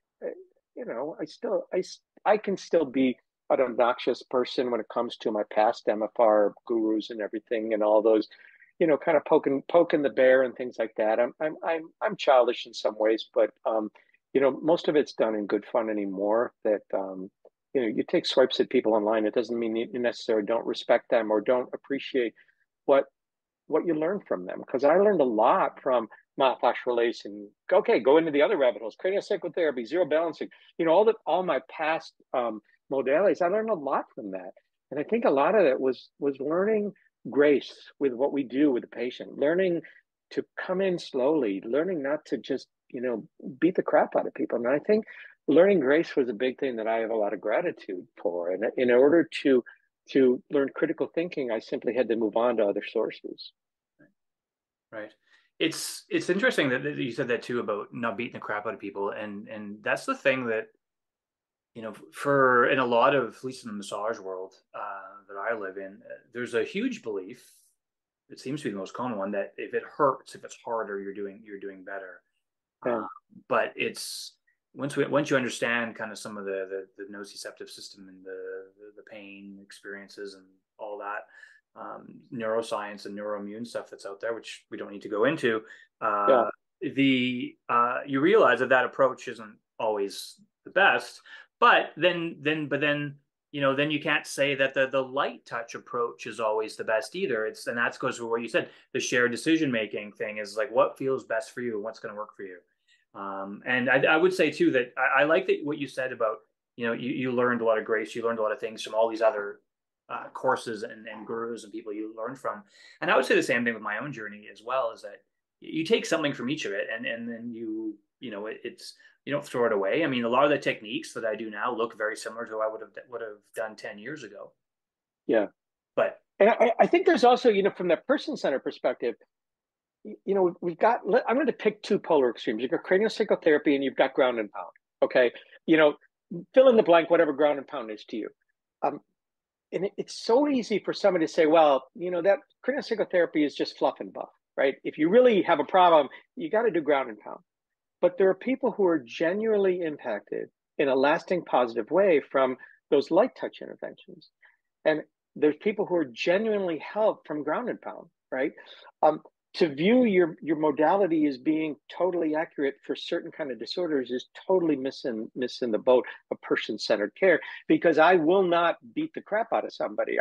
[SPEAKER 2] I can still be an obnoxious person when it comes to my past MFR gurus and everything, and all those, kind of poking the bear and things like that. I'm childish in some ways, but most of it's done in good fun anymore. That you take swipes at people online. It doesn't mean you necessarily don't respect them or don't appreciate what you learn from them. Because I learned a lot from myofascial release, and go into the other rabbit holes, craniosacral therapy, zero balancing, all my past modalities. I learned a lot from that, and I think a lot of it was learning grace with what we do with the patient, learning to come in slowly, learning not to just beat the crap out of people. And I think learning grace was a big thing that I have a lot of gratitude for. And in order to learn critical thinking, I simply had to move on to other sources.
[SPEAKER 1] Right. It's interesting that you said that too, about not beating the crap out of people, and that's the thing that, for in a lot of, at least in the massage world that I live in, there's a huge belief. It seems to be the most common one, that if it hurts, if it's harder, you're doing better.
[SPEAKER 2] Yeah.
[SPEAKER 1] But it's once you understand kind of some of the nociceptive system and the pain experiences and all that, neuroscience and neuroimmune stuff that's out there, which we don't need to go into.
[SPEAKER 2] Yeah.
[SPEAKER 1] You realize that approach isn't always the best, but then you can't say that the light touch approach is always the best either. And that goes with what you said. The shared decision making thing is like, what feels best for you and what's going to work for you. And I would say too that I like that what you said about, you learned a lot of grace, you learned a lot of things from all these other courses and gurus and people you learn from. And I would say the same thing with my own journey as well, is that you take something from each of it, and then it's, you don't throw it away. I mean, a lot of the techniques that I do now look very similar to what I would have done 10 years ago.
[SPEAKER 2] Yeah.
[SPEAKER 1] But
[SPEAKER 2] and I think there's also, from that person-centered perspective, we've got, I'm going to pick two polar extremes. You've got craniosacral therapy and you've got ground and pound. Okay. Fill in the blank, whatever ground and pound is to you. And it's so easy for somebody to say, well, that craniosacral therapy is just fluff and buff, right? If you really have a problem, you got to do ground and pound. But there are people who are genuinely impacted in a lasting positive way from those light touch interventions. And there's people who are genuinely helped from ground and pound, right? To view your modality as being totally accurate for certain kind of disorders is totally missing the boat of person-centered care, because I will not beat the crap out of somebody.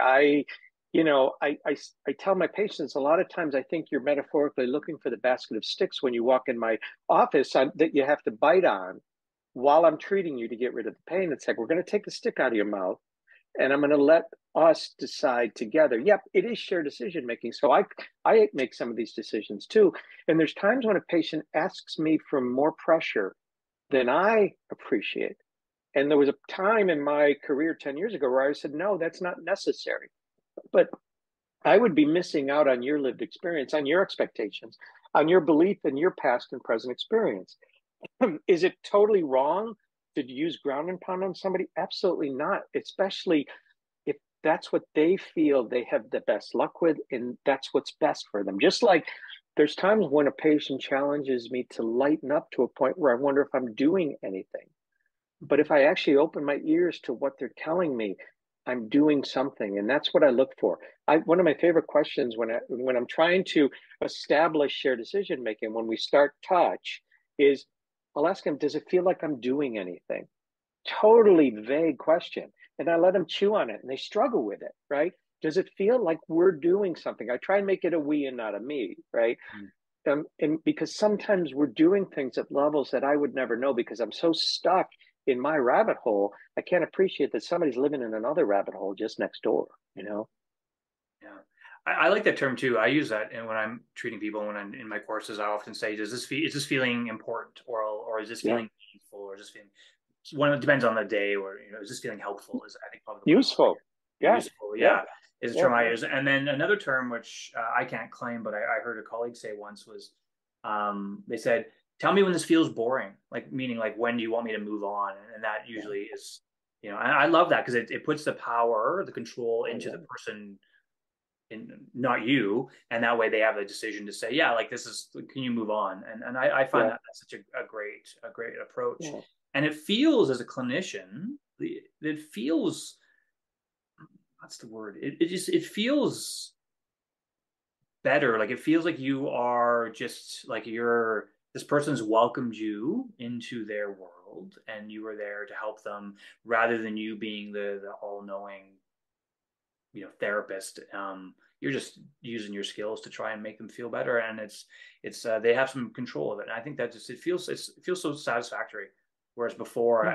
[SPEAKER 2] I tell my patients a lot of times I think you're metaphorically looking for the basket of sticks when you walk in my office that you have to bite on while I'm treating you to get rid of the pain. It's like, we're going to take the stick out of your mouth and I'm going to let us decide together. Yep, it is shared decision making. So I make some of these decisions too. And there's times when a patient asks me for more pressure than I appreciate. And there was a time in my career 10 years ago where I said, no, that's not necessary. But I would be missing out on your lived experience, on your expectations, on your belief in your past and present experience. Is it totally wrong to use ground and pound on somebody? Absolutely not, especially if that's what they feel they have the best luck with and that's what's best for them. Just like there's times when a patient challenges me to lighten up to a point where I wonder if I'm doing anything. But if I actually open my ears to what they're telling me, I'm doing something, and that's what I look for. One of my favorite questions when I'm trying to establish shared decision making, when we start touch, is I'll ask them, "Does it feel like I'm doing anything?" Totally vague question, and I let them chew on it, and they struggle with it. Right? Does it feel like we're doing something? I try and make it a we and not a me. Right? And because sometimes we're doing things at levels that I would never know because I'm so stuck in my rabbit hole, I can't appreciate that somebody's living in another rabbit hole just next door, you know?
[SPEAKER 1] Yeah. I like that term too. I use that, and when I'm treating people, when I'm in my courses, I often say, is this feeling important, or is this
[SPEAKER 2] Yeah.
[SPEAKER 1] feeling meaningful, or is this feeling, when it depends on the day, or, is this feeling helpful, is I think probably the word.
[SPEAKER 2] Useful. Yeah.
[SPEAKER 1] Useful.
[SPEAKER 2] Yeah.
[SPEAKER 1] Yeah. Is the
[SPEAKER 2] Yeah.
[SPEAKER 1] term I use. And then another term, which I can't claim, but I heard a colleague say once was, they said, tell me when this feels boring, like meaning like, when do you want me to move on? And that
[SPEAKER 2] Yeah.
[SPEAKER 1] usually is, I love that because it puts the power, the control
[SPEAKER 2] Oh,
[SPEAKER 1] into
[SPEAKER 2] yeah.
[SPEAKER 1] the person, in not you, and that way they have the decision to say, yeah, like, this is, can you move on? And I find
[SPEAKER 2] Yeah.
[SPEAKER 1] that that's such a great approach.
[SPEAKER 2] Yeah.
[SPEAKER 1] And it feels, as a clinician, it feels, what's the word, it feels better. Like, it feels like you are just like, this person's welcomed you into their world and you are there to help them, rather than you being the all-knowing, therapist. You're just using your skills to try and make them feel better, and it's they have some control of it. And I think that just, it feels so satisfactory. Whereas before,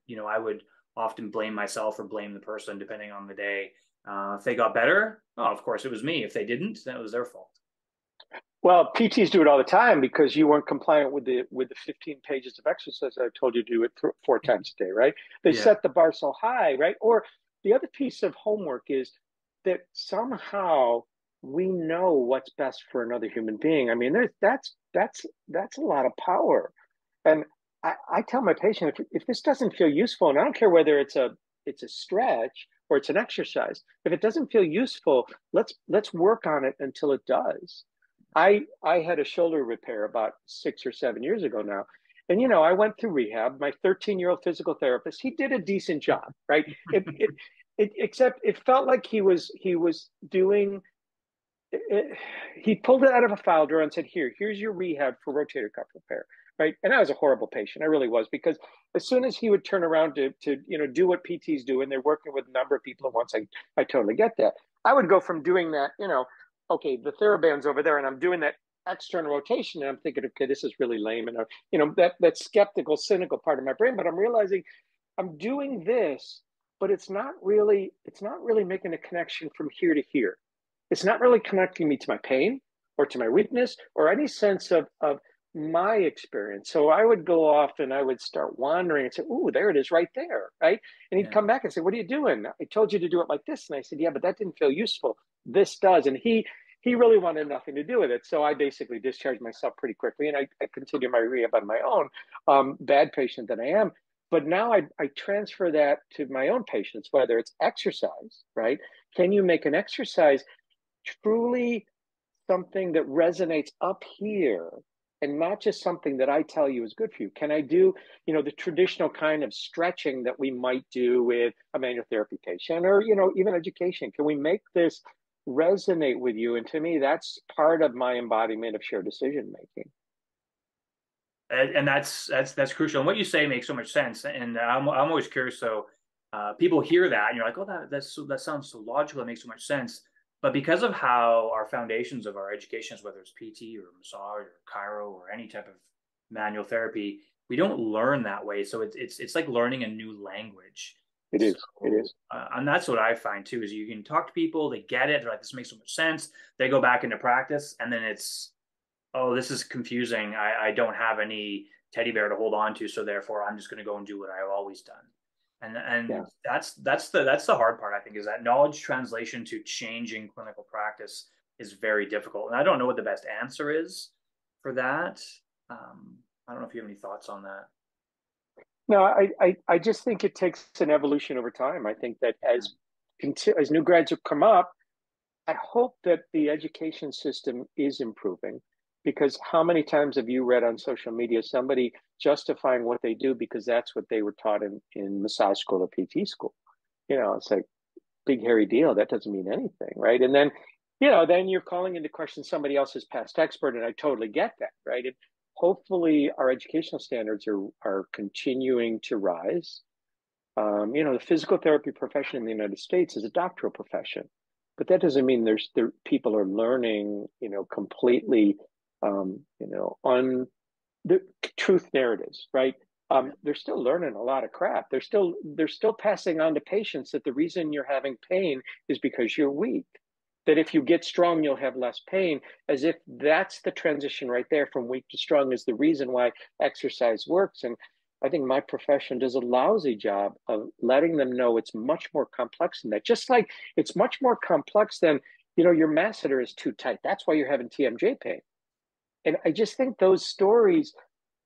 [SPEAKER 2] Yeah.
[SPEAKER 1] I would often blame myself or blame the person depending on the day. If they got better, oh, of course it was me. If they didn't, then it was their fault.
[SPEAKER 2] Well, PTs do it all the time because you weren't compliant with the 15 pages of exercise I told you to do it 4 times a day, right? They
[SPEAKER 1] Yeah.
[SPEAKER 2] set the bar so high, right? Or the other piece of homework is that somehow we know what's best for another human being. I mean, that's a lot of power. And I tell my patient, if this doesn't feel useful, and I don't care whether it's a stretch or it's an exercise, if it doesn't feel useful, let's work on it until it does. I had a shoulder repair about 6 or 7 years ago now. And I went through rehab. My 13-year-old physical therapist, he did a decent job, right? Except it felt like he was doing it, he pulled it out of a file drawer and said, here's your rehab for rotator cuff repair. Right. And I was a horrible patient. I really was, because as soon as he would turn around to do what PTs do, and they're working with a number of people at once, I totally get that. I would go from doing that, okay, the TheraBand's over there and I'm doing that external rotation, and I'm thinking, okay, this is really lame. And that skeptical, cynical part of my brain, but I'm realizing I'm doing this, but it's not really making a connection from here to here. It's not really connecting me to my pain or to my weakness or any sense of my experience. So I would go off and I would start wandering and say, "Ooh, there it is right there." Right. And he'd
[SPEAKER 1] Yeah.
[SPEAKER 2] come back and say, "What are you doing? I told you to do it like this." And I said, "Yeah, but that didn't feel useful. This does." And he really wanted nothing to do with it. So I basically discharged myself pretty quickly, and I continued my rehab on my own, bad patient that I am. But now I transfer that to my own patients, whether it's exercise, right? Can you make an exercise truly something that resonates up here and not just something that I tell you is good for you? Can I do, the traditional kind of stretching that we might do with a manual therapy patient, or, even education? Can we make this resonate with you? And to me, that's part of my embodiment of shared decision making.
[SPEAKER 1] And that's crucial. And what you say makes so much sense. And I'm always curious. So people hear that, and you're like, oh, that sounds so logical. It makes so much sense. But because of how our foundations of our educations, whether it's PT or massage or chiro or any type of manual therapy, we don't learn that way. So it's like learning a new language.
[SPEAKER 2] It
[SPEAKER 1] So,
[SPEAKER 2] is. It is.
[SPEAKER 1] and that's what I find too, is you can talk to people, they get it, they're like, this makes so much sense. They go back into practice, and then it's, oh, this is confusing. I don't have any teddy bear to hold on to, so therefore I'm just going to go and do what I've always done.
[SPEAKER 2] Yeah.
[SPEAKER 1] And that's the hard part, I think, is that knowledge translation to changing clinical practice is very difficult. And I don't know what the best answer is for that. I don't know if you have any thoughts on that.
[SPEAKER 2] No, I just think it takes an evolution over time. I think that as new grads have come up, I hope that the education system is improving, because how many times have you read on social media somebody justifying what they do because that's what they were taught in massage school or PT school? It's like big hairy deal. That doesn't mean anything, right? And then, then you're calling into question somebody else's past expert, and I totally get that, right? And hopefully our educational standards are continuing to rise. The physical therapy profession in the United States is a doctoral profession, but that doesn't mean there people are learning, completely, on the truth narratives, right? They're still learning a lot of crap. They're still passing on to patients that the reason you're having pain is because you're weak. That if you get strong, you'll have less pain, as if that's the transition right there from weak to strong is the reason why exercise works. And I think my profession does a lousy job of letting them know it's much more complex than that. Just like it's much more complex than, your masseter is too tight. That's why you're having TMJ pain. And I just think those stories,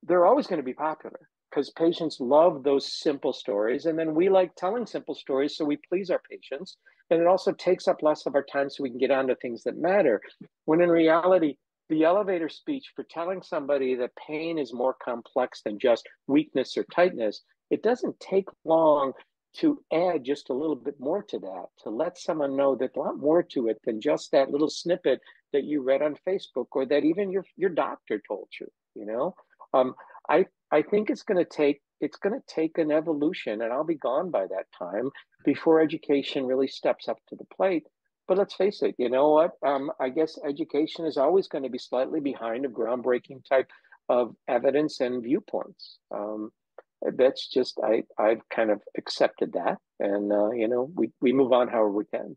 [SPEAKER 2] they're always going to be popular because patients love those simple stories. And then we like telling simple stories, so we please our patients. And it also takes up less of our time so we can get on to things that matter. When in reality, the elevator speech for telling somebody that pain is more complex than just weakness or tightness, it doesn't take long to add just a little bit more to that, to let someone know that a lot more to it than just that little snippet that you read on Facebook or that even your doctor told you. Um, I think it's going to take an evolution, and I'll be gone by that time before education really steps up to the plate. But let's face it, you know what? I guess education is always going to be slightly behind a groundbreaking type of evidence and viewpoints. That's just I've kind of accepted that, and we move on however we can.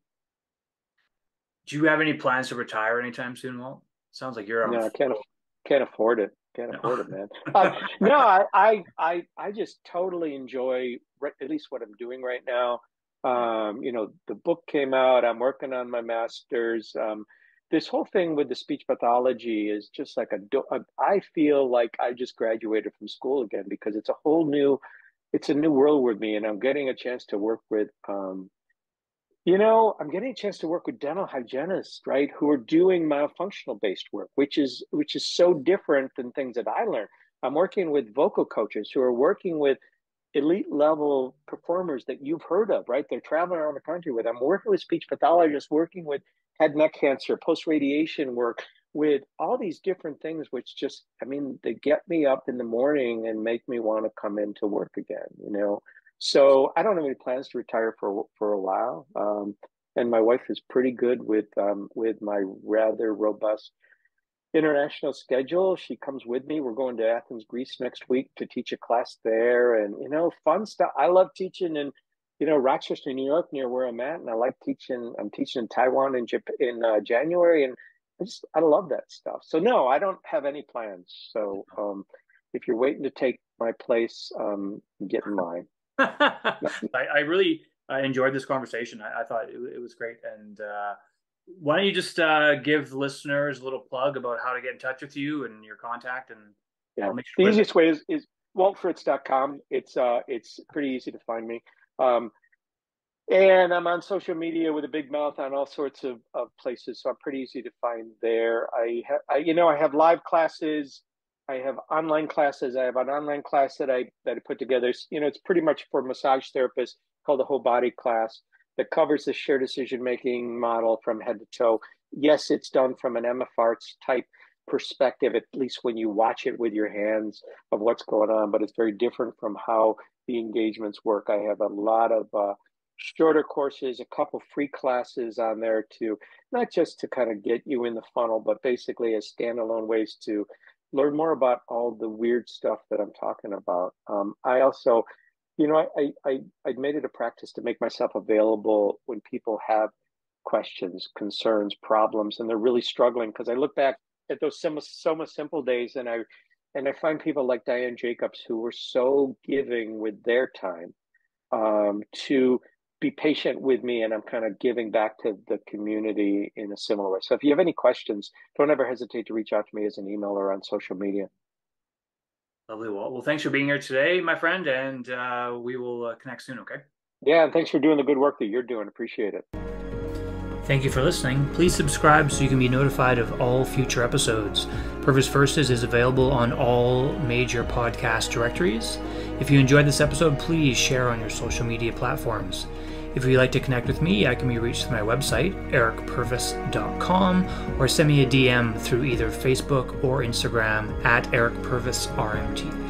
[SPEAKER 1] Do you have any plans to retire anytime soon, Walt? Sounds like you're on.
[SPEAKER 2] No, I can't afford it. Can't
[SPEAKER 1] No.
[SPEAKER 2] afford it, man. No, I just totally enjoy at least what I'm doing right now. The book came out. I'm working on my master's. This whole thing with the speech pathology is just like I feel like I just graduated from school again, because it's a new world with me, and I'm getting a chance to work with I'm getting a chance to work with dental hygienists, right, who are doing myofunctional based work, which is so different than things that I learned. I'm working with vocal coaches who are working with elite level performers that you've heard of, right? They're traveling around the country with. I'm working with speech pathologists, working with head neck cancer, post radiation work, with all these different things, which just, I mean, they get me up in the morning and make me want to come into work again. So I don't have any plans to retire for a while. And my wife is pretty good with my rather robust international schedule. She comes with me. We're going to Athens, Greece next week to teach a class there, and fun stuff. I love teaching in Rochester, New York, near where I'm at, and I like teaching. I'm teaching in Taiwan in January, and I love that stuff. So no, I don't have any plans. So if you're waiting to take my place, get in line.
[SPEAKER 1] I really enjoyed this conversation. I thought it was great. And why don't you just give listeners a little plug about how to get in touch with you and your contact, and
[SPEAKER 2] Yeah,
[SPEAKER 1] I'll make
[SPEAKER 2] the
[SPEAKER 1] sure
[SPEAKER 2] easiest way is waltfritz.com. It's pretty easy to find me. And I'm on social media with a big mouth on all sorts of places, so I'm pretty easy to find there. I have live classes, I have online classes. I have an online class that I put together. It's pretty much for massage therapists, called the whole body class, that covers the shared decision making model from head to toe. Yes, it's done from an MFARTS type perspective, at least when you watch it with your hands, of what's going on, but it's very different from how the engagements work. I have a lot of shorter courses, a couple free classes on there to not just to kind of get you in the funnel, but basically as standalone ways to learn more about all the weird stuff that I'm talking about. I also, I made it a practice to make myself available when people have questions, concerns, problems, and they're really struggling. Because I look back at those Soma Simple days, and I find people like Diane Jacobs who were so giving with their time to be patient with me, and I'm kind of giving back to the community in a similar way. So if you have any questions, don't ever hesitate to reach out to me as an email or on social media.
[SPEAKER 1] Lovely, Walt. Well, thanks for being here today, my friend, and we will connect soon, okay?
[SPEAKER 2] Yeah, and thanks for doing the good work that you're doing. Appreciate it.
[SPEAKER 1] Thank you for listening. Please subscribe so you can be notified of all future episodes. Purpose First is available on all major podcast directories. If you enjoyed this episode, please share on your social media platforms. If you'd like to connect with me, I can be reached through my website, ericpurvis.com, or send me a DM through either Facebook or Instagram at ericpurvisrmt.